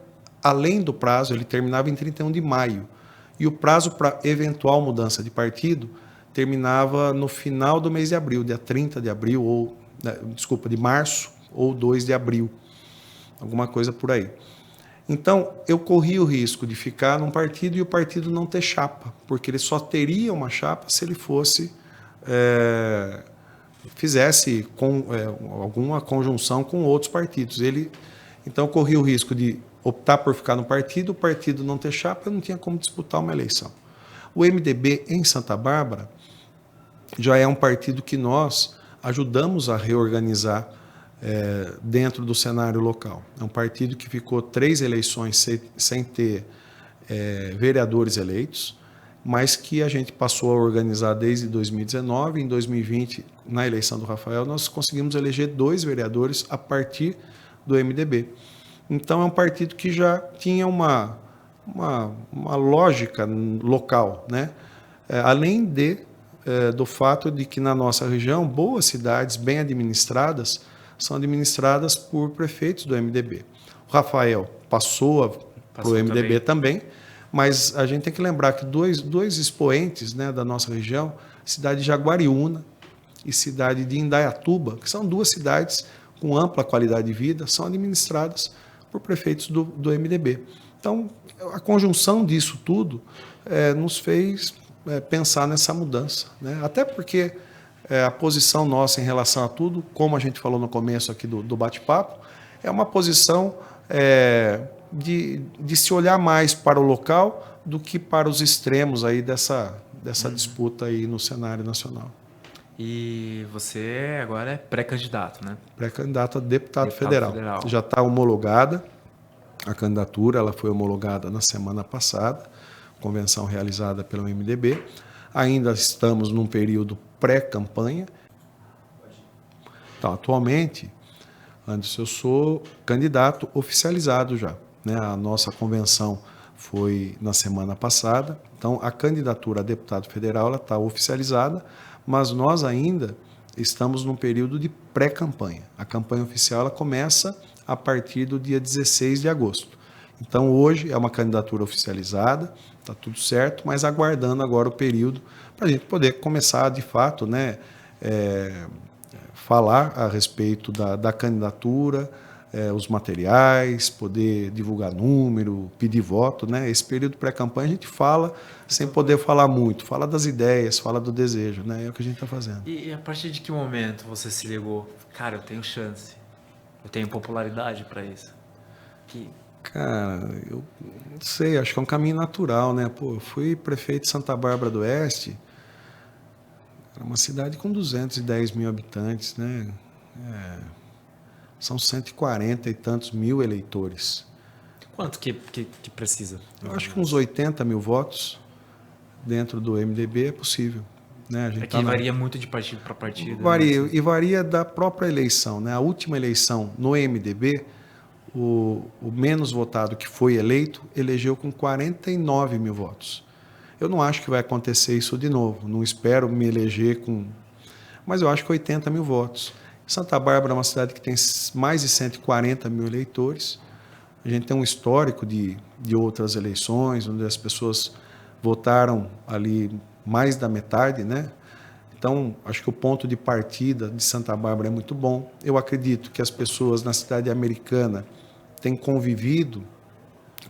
além do prazo, ele terminava em 31 de maio. E o prazo para eventual mudança de partido terminava no final do mês de abril, dia 30 de abril, de março ou 2 de abril, alguma coisa por aí. Então, eu corri o risco de ficar num partido e o partido não ter chapa, porque ele só teria uma chapa se ele fizesse alguma conjunção com outros partidos. Então, eu corri o risco de optar por ficar no partido, o partido não ter chapa, eu não tinha como disputar uma eleição. O MDB em Santa Bárbara já é um partido que nós ajudamos a reorganizar dentro do cenário local. É um partido que ficou 3 eleições sem ter vereadores eleitos, mas que a gente passou a organizar desde 2019. Em 2020, na eleição do Rafael, nós conseguimos eleger 2 vereadores a partir do MDB. Então, é um partido que já tinha uma lógica local, né? Além do fato de que na nossa região, boas cidades bem administradas são administradas por prefeitos do MDB. O Rafael passou para o MDB também, mas a gente tem que lembrar que dois expoentes, né, da nossa região, cidade de Jaguariúna e cidade de Indaiatuba, que são duas cidades com ampla qualidade de vida, são administradas por prefeitos do MDB. Então, a conjunção disso tudo nos fez pensar nessa mudança, né? Até porque a posição nossa em relação a tudo, como a gente falou no começo aqui do bate-papo, é uma posição de se olhar mais para o local do que para os extremos aí dessa disputa aí no cenário nacional. E você agora é pré-candidato, né? Pré-candidato a deputado federal. Já está homologada a candidatura, ela foi homologada na semana passada, convenção realizada pelo MDB. Ainda estamos num período pré-campanha. Então, atualmente, Anderson, eu sou candidato oficializado já, né? A nossa convenção foi na semana passada, então a candidatura a deputado federal está oficializada, mas nós ainda estamos num período de pré-campanha. A campanha oficial ela começa a partir do dia 16 de agosto. Então, hoje é uma candidatura oficializada, está tudo certo, mas aguardando agora o período para a gente poder começar, de fato, né, falar a respeito da candidatura, os materiais, poder divulgar número, pedir voto, né? Esse período pré-campanha a gente fala sem poder falar muito, fala das ideias, fala do desejo, né? É o que a gente está fazendo. E a partir de que momento você se ligou? Cara, eu tenho chance, eu tenho popularidade para isso? Cara, eu não sei, acho que é um caminho natural, né? Pô, eu fui prefeito de Santa Bárbara do Oeste, era uma cidade com 210 mil habitantes, né? São 140 e tantos mil eleitores. Quanto que precisa? Eu acho que uns 80 mil votos dentro do MDB é possível. Né? A gente varia muito de partido para partido. Varia, né? E varia da própria eleição. Né? A última eleição no MDB, o menos votado que foi eleito, elegeu com 49 mil votos. Eu não acho que vai acontecer isso de novo. Não espero me eleger com... Mas eu acho que 80 mil votos. Santa Bárbara é uma cidade que tem mais de 140 mil eleitores. A gente tem um histórico de outras eleições, onde as pessoas votaram ali mais da metade, né? Então, acho que o ponto de partida de Santa Bárbara é muito bom. Eu acredito que as pessoas na cidade americana têm convivido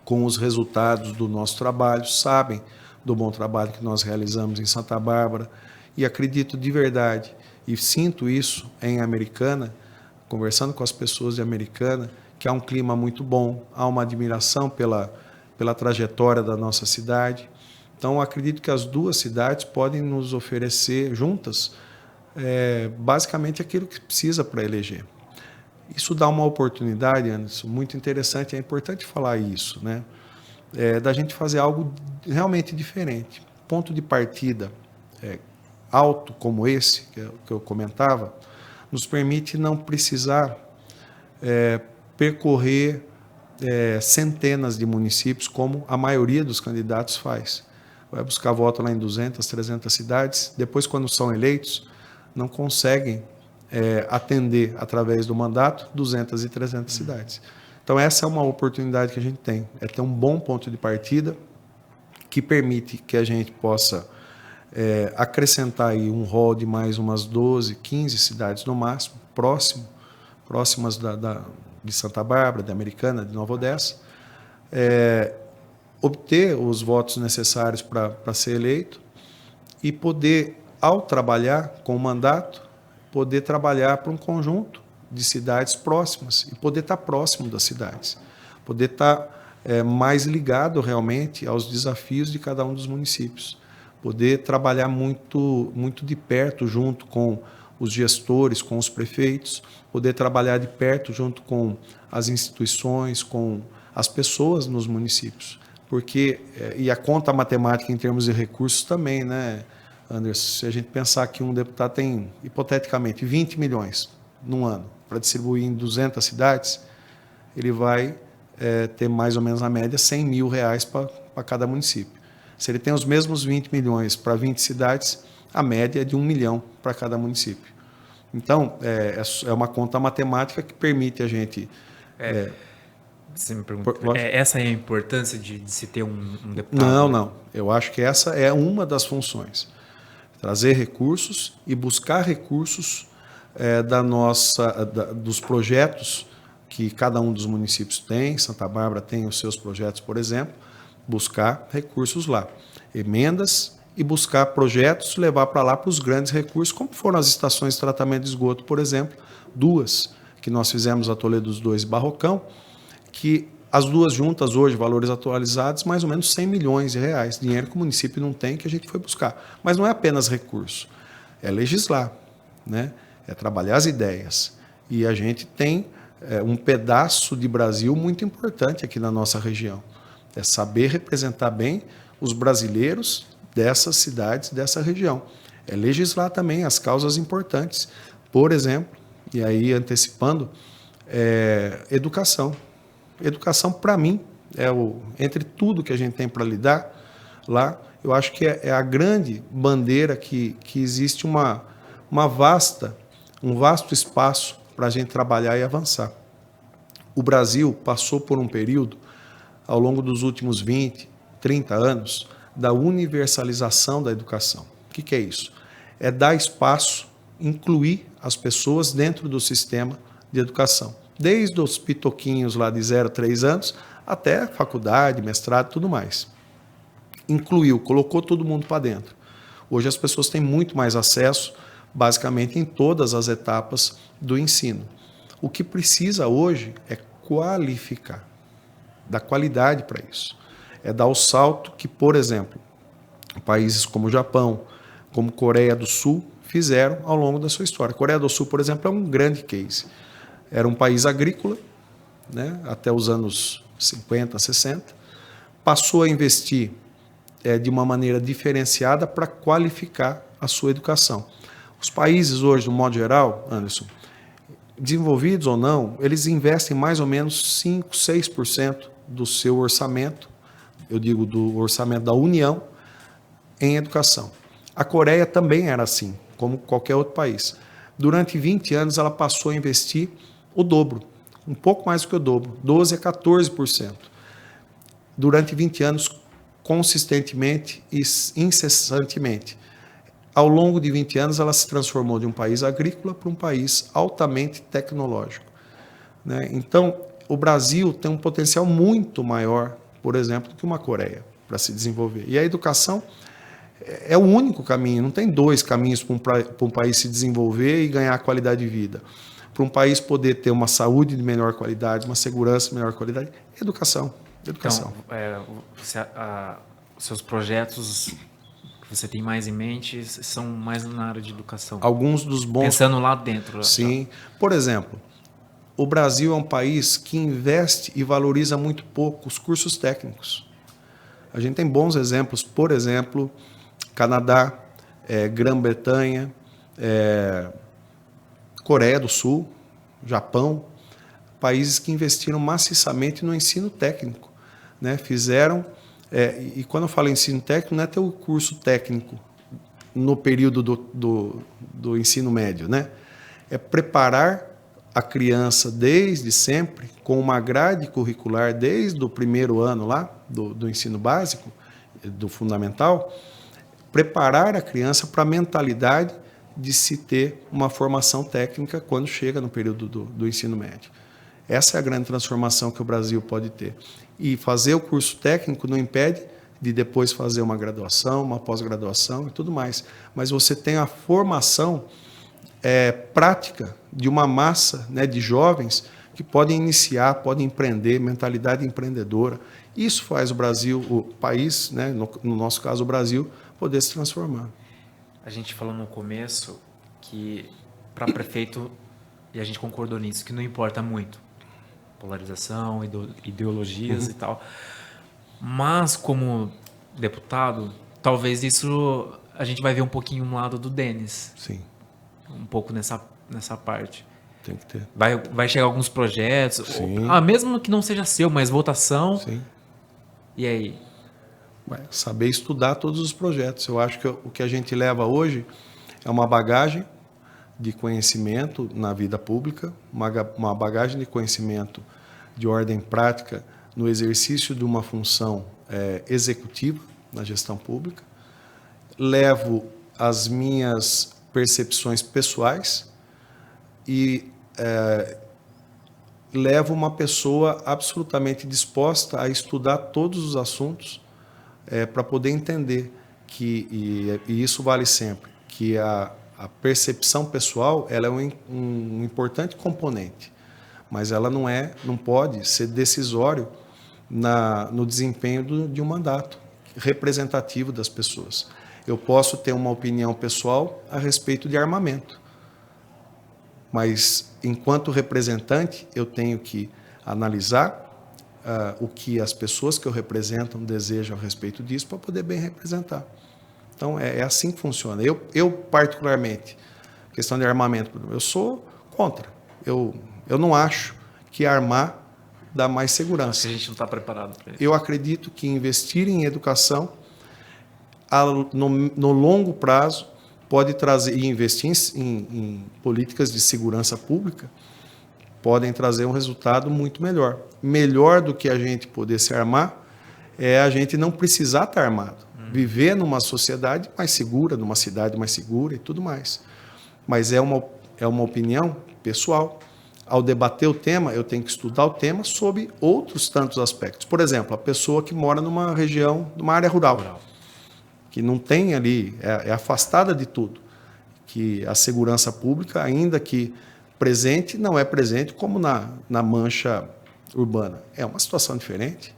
com os resultados do nosso trabalho, sabem do bom trabalho que nós realizamos em Santa Bárbara, e acredito de verdade, e sinto isso em Americana, conversando com as pessoas de Americana, que há um clima muito bom, há uma admiração pela trajetória da nossa cidade. Então, acredito que as duas cidades podem nos oferecer juntas basicamente aquilo que precisa para eleger. Isso dá uma oportunidade, Anderson, muito interessante, é importante falar isso, né? Da gente fazer algo realmente diferente. Ponto de partida alto como esse, que eu comentava, nos permite não precisar percorrer centenas de municípios, como a maioria dos candidatos faz. Vai buscar voto lá em 200, 300 cidades, depois, quando são eleitos, não conseguem atender, através do mandato, 200 e 300 cidades. Então, essa é uma oportunidade que a gente tem, é ter um bom ponto de partida que permite que a gente possa acrescentar aí um rol de mais umas 12, 15 cidades no máximo, próximas de Santa Bárbara, de Americana, de Nova Odessa, obter os votos necessários para ser eleito e poder, ao trabalhar com o mandato, poder trabalhar para um conjunto de cidades próximas e poder estar próximo das cidades, poder estar mais ligado realmente aos desafios de cada um dos municípios, poder trabalhar muito, muito de perto junto com os gestores, com os prefeitos, poder trabalhar de perto junto com as instituições, com as pessoas nos municípios. Porque, e a conta matemática em termos de recursos também, né, Anderson? Se a gente pensar que um deputado tem, hipoteticamente, 20 milhões num ano para distribuir em 200 cidades, ele vai ter mais ou menos, na média, 100 mil reais para cada município. Se ele tem os mesmos 20 milhões para 20 cidades, a média é de 1 milhão para cada município. Então, é uma conta matemática que permite a gente... Você me pergunta, essa é a importância de se ter um deputado? Não. Eu acho que essa é uma das funções. Trazer recursos e buscar recursos dos projetos que cada um dos municípios tem. Santa Bárbara tem os seus projetos, por exemplo, buscar recursos lá. Emendas e buscar projetos, levar para lá para os grandes recursos, como foram as estações de tratamento de esgoto, por exemplo, 2 que nós fizemos, a Toledo 2 e Barrocão, que as duas juntas hoje, valores atualizados, mais ou menos 100 milhões de reais, dinheiro que o município não tem, que a gente foi buscar. Mas não é apenas recurso, é legislar, né? É trabalhar as ideias. E a gente tem um pedaço de Brasil muito importante aqui na nossa região. É saber representar bem os brasileiros dessas cidades, dessa região. É legislar também as causas importantes. Por exemplo, e aí antecipando, educação. Educação, para mim, entre tudo que a gente tem para lidar lá, eu acho que é a grande bandeira que existe um vasto espaço para a gente trabalhar e avançar. O Brasil passou por um período, ao longo dos últimos 20, 30 anos, da universalização da educação. O que é isso? É dar espaço, incluir as pessoas dentro do sistema de educação. Desde os pitoquinhos lá de 0 a 3 anos, até faculdade, mestrado e tudo mais. Incluiu, colocou todo mundo para dentro. Hoje as pessoas têm muito mais acesso, basicamente em todas as etapas do ensino. O que precisa hoje é qualificar, dar qualidade para isso. É dar o salto que, por exemplo, países como o Japão, como Coreia do Sul, fizeram ao longo da sua história. A Coreia do Sul, por exemplo, é um grande case. Era um país agrícola, né, até os anos 50, 60, passou a investir de uma maneira diferenciada para qualificar a sua educação. Os países hoje, de modo geral, Anderson, desenvolvidos ou não, eles investem mais ou menos 5, 6% do seu orçamento, eu digo do orçamento da União, em educação. A Coreia também era assim, como qualquer outro país. Durante 20 anos, ela passou a investir o dobro, um pouco mais do que o dobro, 12% a 14%. Durante 20 anos, consistentemente e incessantemente. Ao longo de 20 anos, ela se transformou de um país agrícola para um país altamente tecnológico, né? Então, o Brasil tem um potencial muito maior, por exemplo, do que uma Coreia para se desenvolver. E a educação é o único caminho, não tem dois caminhos para um país se desenvolver e ganhar qualidade de vida. Para um país poder ter uma saúde de melhor qualidade, uma segurança de melhor qualidade, educação. Educação. Então, os seus projetos que você tem mais em mente são mais na área de educação. Alguns dos bons... Pensando lá dentro. Sim. Por exemplo, o Brasil é um país que investe e valoriza muito pouco os cursos técnicos. A gente tem bons exemplos, por exemplo, Canadá, Grã-Bretanha, Coreia do Sul, Japão, países que investiram maciçamente no ensino técnico, né? Fizeram, e quando eu falo ensino técnico, não é ter o curso técnico no período do ensino médio, né? É preparar a criança desde sempre, com uma grade curricular desde o primeiro ano lá, do ensino básico, do fundamental, preparar a criança para a mentalidade de se ter uma formação técnica quando chega no período do ensino médio. Essa é a grande transformação que o Brasil pode ter. E fazer o curso técnico não impede de depois fazer uma graduação, uma pós-graduação e tudo mais. Mas você tem a formação prática de uma massa, né, de jovens que podem iniciar, podem empreender, mentalidade empreendedora. Isso faz o Brasil, o país, né, no nosso caso o Brasil, poder se transformar. A gente falou no começo que para prefeito, e a gente concordou nisso, que não importa muito polarização, ideologias e tal. Mas como deputado, talvez isso a gente vai ver um pouquinho um lado do Denis. Sim. Um pouco nessa parte. Tem que ter. Vai chegar alguns projetos, Sim. Mesmo que não seja seu, mas votação. Sim. E aí? Saber estudar todos os projetos. Eu acho que o que a gente leva hoje é uma bagagem de conhecimento na vida pública, uma bagagem de conhecimento de ordem prática no exercício de uma função executiva na gestão pública, levo as minhas percepções pessoais e levo uma pessoa absolutamente disposta a estudar todos os assuntos para poder entender que, e isso vale sempre, que a percepção pessoal ela é um importante componente, mas ela não pode ser decisório no desempenho de um mandato representativo das pessoas. Eu posso ter uma opinião pessoal a respeito de armamento, mas, enquanto representante, eu tenho que analisar o que as pessoas que eu represento desejam a respeito disso para poder bem representar. Então, é assim que funciona. Eu, particularmente, questão de armamento, eu sou contra. Eu não acho que armar dá mais segurança. A gente não está preparado para isso. Eu acredito que investir em educação, no longo prazo, pode trazer, e investir em políticas de segurança pública, podem trazer um resultado muito melhor. Melhor do que a gente poder se armar é a gente não precisar estar armado. Viver numa sociedade mais segura, numa cidade mais segura e tudo mais. Mas é uma opinião pessoal. Ao debater o tema, eu tenho que estudar o tema sob outros tantos aspectos. Por exemplo, a pessoa que mora numa região, numa área rural. Que não tem ali, é afastada de tudo, que a segurança pública, ainda que presente, não é presente como na mancha urbana. É uma situação diferente,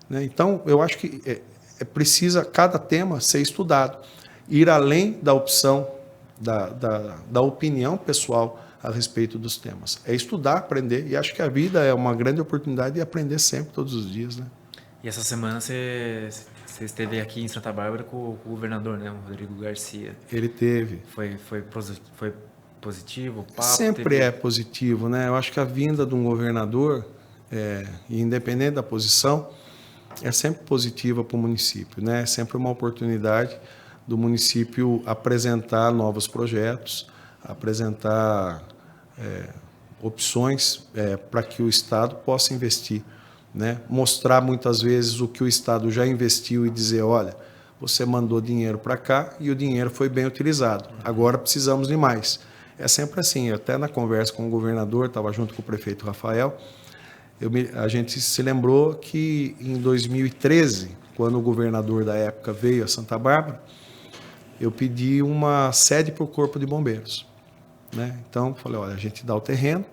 né? Então, eu acho que precisa cada tema ser estudado, ir além da opção, da opinião pessoal a respeito dos temas. É estudar, aprender, e acho que a vida é uma grande oportunidade de aprender sempre, todos os dias, né? E essa semana você esteve aqui em Santa Bárbara com o governador, né, o Rodrigo Garcia. Ele teve. Foi positivo? O papo sempre é positivo, né? Eu acho que a vinda de um governador, independente da posição, é sempre positiva para o município, né? É sempre uma oportunidade do município apresentar novos projetos, apresentar opções para que o Estado possa investir, né? Mostrar muitas vezes o que o Estado já investiu e dizer, olha, você mandou dinheiro para cá e o dinheiro foi bem utilizado, agora precisamos de mais. É sempre assim, até na conversa com o governador, estava junto com o prefeito Rafael, a gente se lembrou que em 2013, quando o governador da época veio a Santa Bárbara, eu pedi uma sede para o Corpo de Bombeiros, né? Então, falei, olha, a gente dá o terreno,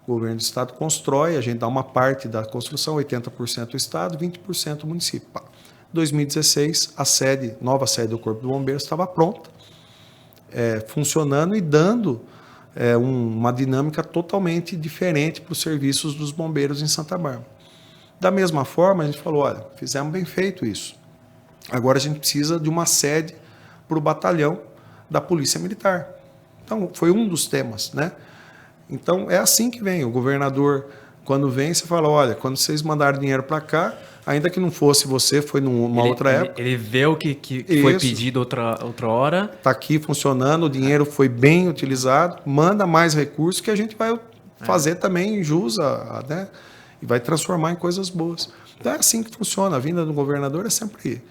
o governo do Estado constrói, a gente dá uma parte da construção, 80% do Estado, 20% do município. Em 2016, a nova sede do Corpo de Bombeiros estava pronta, funcionando e dando uma dinâmica totalmente diferente para os serviços dos bombeiros em Santa Bárbara. Da mesma forma, a gente falou, olha, fizemos bem feito isso. Agora a gente precisa de uma sede para o batalhão da Polícia Militar. Então, foi um dos temas, né? Então, é assim que vem. O governador, quando vem, você fala, olha, quando vocês mandaram dinheiro para cá, ainda que não fosse você, foi numa outra época. Ele vê o que foi pedido outra hora. Está aqui funcionando, o dinheiro foi bem utilizado, manda mais recursos que a gente vai fazer também jus, né? E vai transformar em coisas boas. Então, é assim que funciona. A vinda do governador é sempre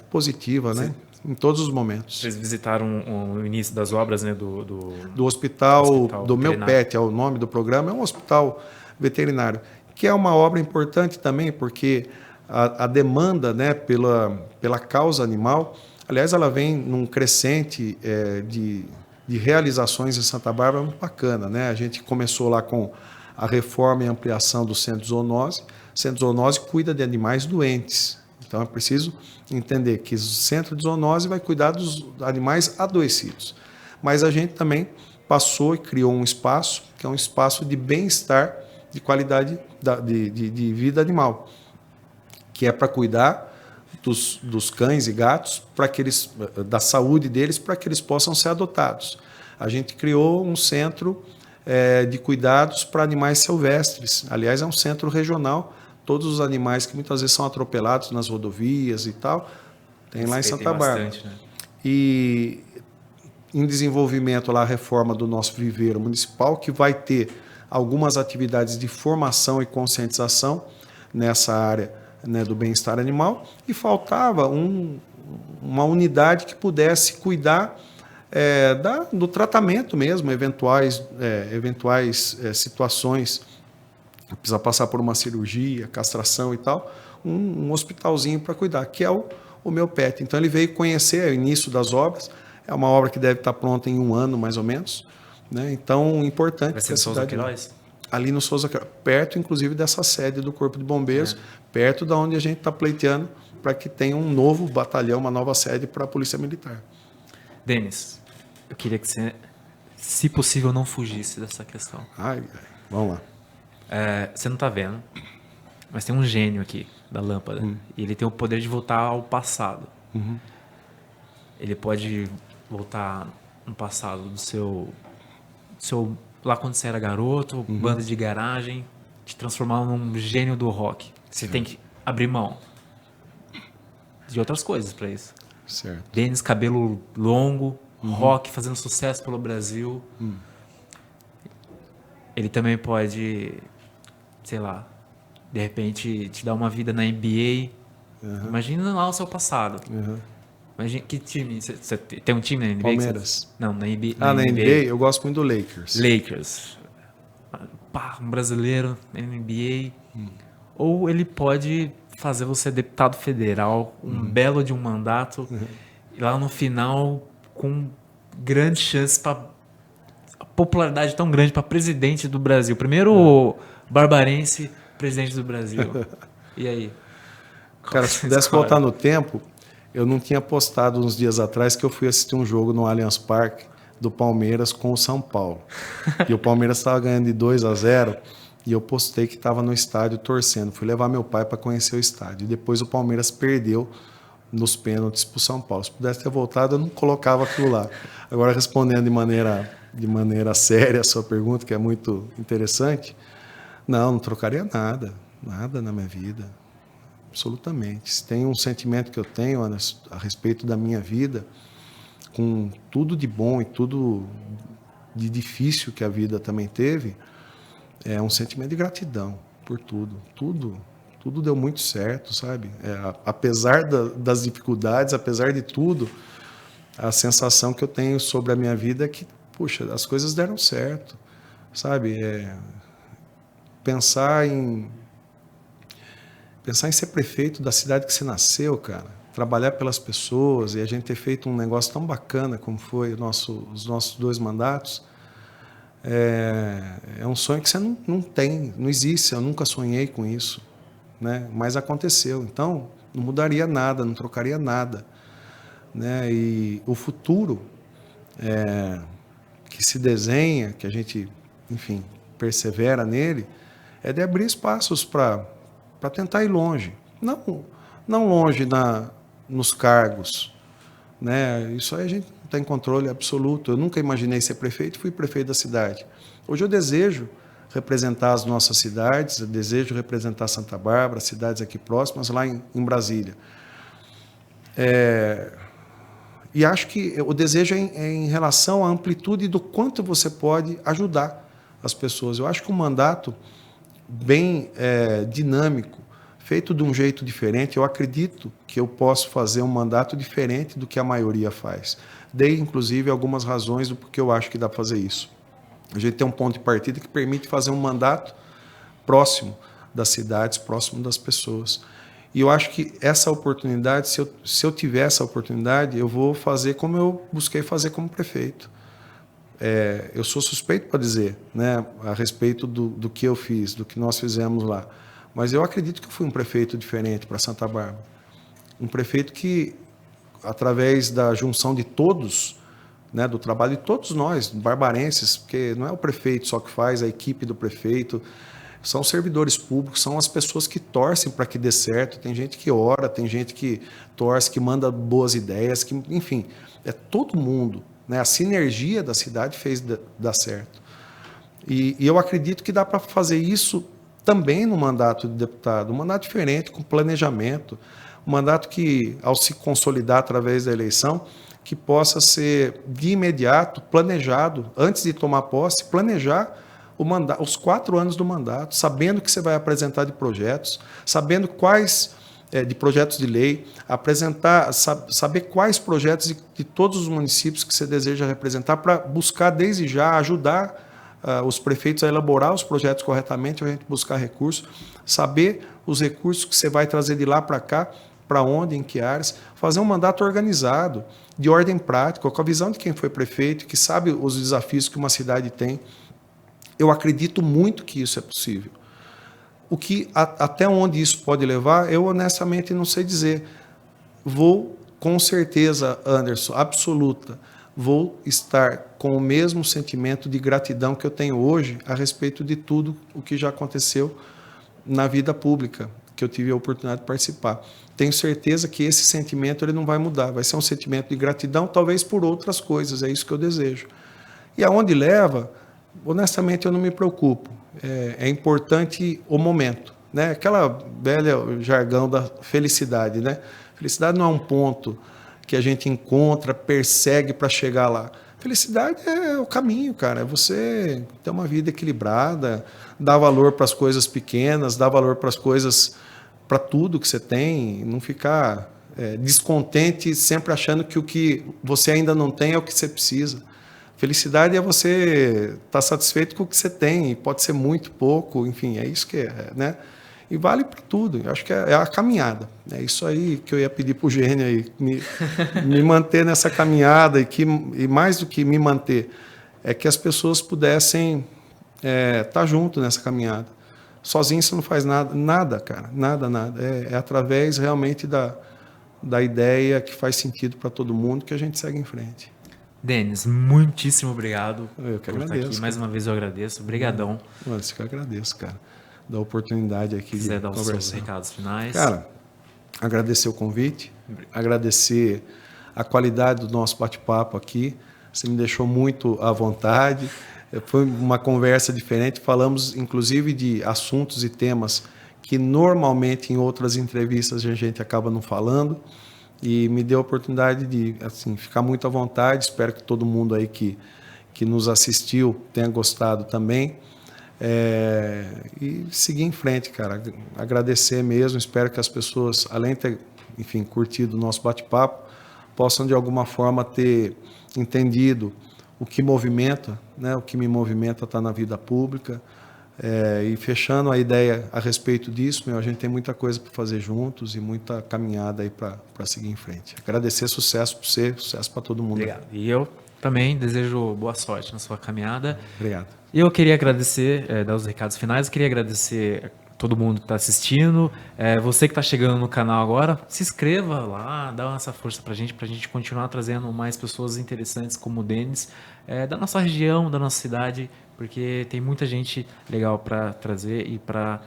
positiva, né? Em todos os momentos. Vocês visitaram o início das obras, né, do hospital do Meu Pet, é o nome do programa, é um hospital veterinário, que é uma obra importante também, porque a demanda, né, pela causa animal, aliás, ela vem num crescente de realizações em Santa Bárbara muito bacana, né? A gente começou lá com a reforma e ampliação do Centro de Zoonose. O Centro de Zoonose cuida de animais doentes. Então, é preciso entender que o Centro de Zoonose vai cuidar dos animais adoecidos. Mas a gente também passou e criou um espaço, que é um espaço de bem-estar, de qualidade de vida animal, que é para cuidar dos cães e gatos, da saúde deles, para que eles possam ser adotados. A gente criou um centro de cuidados para animais silvestres. Aliás, é um centro regional. Todos os animais que muitas vezes são atropelados nas rodovias e tal, tem lá em Santa Bárbara. Bastante, né? E em desenvolvimento lá a reforma do nosso viveiro municipal, que vai ter algumas atividades de formação e conscientização nessa área, né, do bem-estar animal, e faltava uma unidade que pudesse cuidar do tratamento mesmo, eventuais situações, precisa passar por uma cirurgia, castração e tal, um hospitalzinho para cuidar, que é o meu pet. Então ele veio conhecer o início das obras, é uma obra que deve estar pronta em 1 ano, mais ou menos, né? Então, importante. Vai ser em Souza Queiroz? Ali no Souza Queiroz, perto, inclusive, dessa sede do Corpo de Bombeiros, perto da onde a gente está pleiteando para que tenha um novo batalhão, uma nova sede para a Polícia Militar. Denis, eu queria que você, se possível, não fugisse dessa questão. Vamos lá. Você não está vendo, mas tem um gênio aqui da lâmpada. E ele tem o poder de voltar ao passado. Uhum. Ele pode voltar no passado do seu lá quando você era garoto, banda de garagem, te transformar num gênio do rock. Você tem que abrir mão de outras coisas para isso. Certo. Denis, cabelo longo, rock, fazendo sucesso pelo Brasil. Ele também pode, sei lá, de repente te dar uma vida na NBA. Imagina lá o seu passado. Imagina, que time? Você tem um time na NBA? Palmeiras. Não, na NBA. Na NBA eu gosto muito do Lakers. Lakers. Um brasileiro na NBA. Ou ele pode fazer você deputado federal, um belo de um mandato, e lá no final, com grande chance para popularidade tão grande para presidente do Brasil. Primeiro barbarense presidente do Brasil. E aí? Cara, se pudesse voltar no tempo, eu não tinha postado uns dias atrás que eu fui assistir um jogo no Allianz Parque do Palmeiras com o São Paulo. E o Palmeiras estava ganhando de 2-0 e eu postei que estava no estádio torcendo. Fui levar meu pai para conhecer o estádio. E depois o Palmeiras perdeu nos pênaltis para o São Paulo. Se pudesse ter voltado, eu não colocava aquilo lá. Agora, respondendo de maneira séria a sua pergunta, que é muito interessante, não trocaria nada na minha vida. Absolutamente. Se tem um sentimento que eu tenho a respeito da minha vida, com tudo de bom e tudo de difícil que a vida também teve, é um sentimento de gratidão por tudo. Tudo deu muito certo, sabe? Apesar das dificuldades, apesar de tudo, a sensação que eu tenho sobre a minha vida é que, puxa, as coisas deram certo, sabe? Pensar em ser prefeito da cidade que você nasceu, cara, trabalhar pelas pessoas e a gente ter feito um negócio tão bacana como foi os nossos 2 mandatos, é um sonho que você não tem, não existe, eu nunca sonhei com isso, né? Mas aconteceu, então não mudaria nada, não trocaria nada, né? E o futuro que se desenha, que a gente, enfim, persevera nele, é de abrir espaços para tentar ir longe, não longe nos cargos, né? Isso aí a gente não tem controle absoluto. Eu nunca imaginei ser prefeito, fui prefeito da cidade. Hoje eu desejo representar as nossas cidades, eu desejo representar Santa Bárbara, cidades aqui próximas, lá em Brasília. E acho que o desejo é em relação à amplitude do quanto você pode ajudar as pessoas. Eu acho que um mandato bem dinâmico, feito de um jeito diferente, eu acredito que eu posso fazer um mandato diferente do que a maioria faz. Dei, inclusive, algumas razões do porquê eu acho que dá para fazer isso. A gente tem um ponto de partida que permite fazer um mandato próximo das cidades, próximo das pessoas. E eu acho que essa oportunidade, se eu tiver essa oportunidade, eu vou fazer como eu busquei fazer como prefeito. Eu sou suspeito para dizer, né, a respeito do que eu fiz, do que nós fizemos lá. Mas eu acredito que eu fui um prefeito diferente para Santa Bárbara. Um prefeito que, através da junção de todos, né, do trabalho de todos nós, barbarenses, porque não é o prefeito só que faz, a equipe do prefeito, são os servidores públicos, são as pessoas que torcem para que dê certo. Tem gente que ora, tem gente que torce, que manda boas ideias, que, enfim, é todo mundo. Né? A sinergia da cidade fez dar certo. E eu acredito que dá para fazer isso também no mandato de deputado, um mandato diferente, com planejamento, um mandato que, ao se consolidar através da eleição, que possa ser de imediato planejado, antes de tomar posse, planejar os 4 anos do mandato, sabendo o que você vai apresentar de projetos, sabendo quais de projetos de lei, saber quais projetos de todos os municípios que você deseja representar, para buscar desde já ajudar os prefeitos a elaborar os projetos corretamente, a gente buscar recursos, saber os recursos que você vai trazer de lá para cá, para onde, em que áreas, fazer um mandato organizado, de ordem prática, com a visão de quem foi prefeito, que sabe os desafios que uma cidade tem. Eu acredito muito que isso é possível. Até onde isso pode levar, eu honestamente não sei dizer. Vou, com certeza, Anderson, absoluta, vou estar com o mesmo sentimento de gratidão que eu tenho hoje a respeito de tudo o que já aconteceu na vida pública, que eu tive a oportunidade de participar. Tenho certeza que esse sentimento ele não vai mudar, vai ser um sentimento de gratidão, talvez por outras coisas, é isso que eu desejo. E aonde leva, honestamente, eu não me preocupo. É importante o momento, né? Aquela velha jargão da felicidade, né? Felicidade não é um ponto que a gente encontra, persegue para chegar lá. Felicidade é o caminho, cara. É você ter uma vida equilibrada, dar valor para as coisas pequenas, dar valor para as coisas, para tudo que você tem, não ficar descontente, sempre achando que o que você ainda não tem é o que você precisa. Felicidade é você estar satisfeito com o que você tem, e pode ser muito, pouco, enfim, é isso que é, né? E vale para tudo, eu acho que é a caminhada. É isso aí que eu ia pedir para o Gênio aí, me manter nessa caminhada, e mais do que me manter, é que as pessoas pudessem estar junto nessa caminhada. Sozinho você não faz nada, cara, nada. É através realmente da ideia que faz sentido para todo mundo que a gente segue em frente. Denis, muitíssimo obrigado Eu que por estar agradeço, aqui. Mais uma vez eu agradeço. Obrigadão. Isso que eu agradeço, cara, da oportunidade aqui de dar conversar. Os seus recados finais. Cara, agradecer o convite, agradecer a qualidade do nosso bate-papo aqui. Você me deixou muito à vontade. Foi uma conversa diferente. Falamos, inclusive, de assuntos e temas que normalmente em outras entrevistas a gente acaba não falando. E me deu a oportunidade de ficar muito à vontade. Espero que todo mundo aí que nos assistiu tenha gostado também. E seguir em frente, cara. Agradecer mesmo. Espero que as pessoas, além de ter, curtido o nosso bate-papo, possam de alguma forma ter entendido o que movimenta, né? O que me movimenta está na vida pública. E fechando a ideia a respeito disso, a gente tem muita coisa para fazer juntos e muita caminhada aí para seguir em frente. Agradecer, sucesso para você, sucesso para todo mundo. Obrigado. E eu também desejo boa sorte na sua caminhada. Obrigado. E eu queria agradecer, dar os recados finais, eu queria agradecer todo mundo que está assistindo, você que está chegando no canal agora, se inscreva lá, dá essa força para a gente continuar trazendo mais pessoas interessantes como o Denis, da nossa região, da nossa cidade, porque tem muita gente legal para trazer e para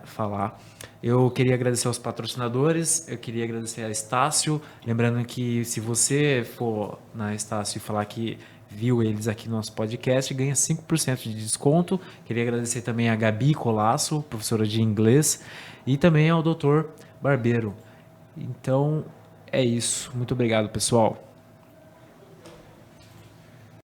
falar. Eu queria agradecer aos patrocinadores, eu queria agradecer a Estácio, lembrando que se você for na Estácio e falar que viu eles aqui no nosso podcast, ganha 5% de desconto. Queria agradecer também a Gabi Colasso, professora de inglês, e também ao Dr. Barbeiro. Então, é isso. Muito obrigado, pessoal.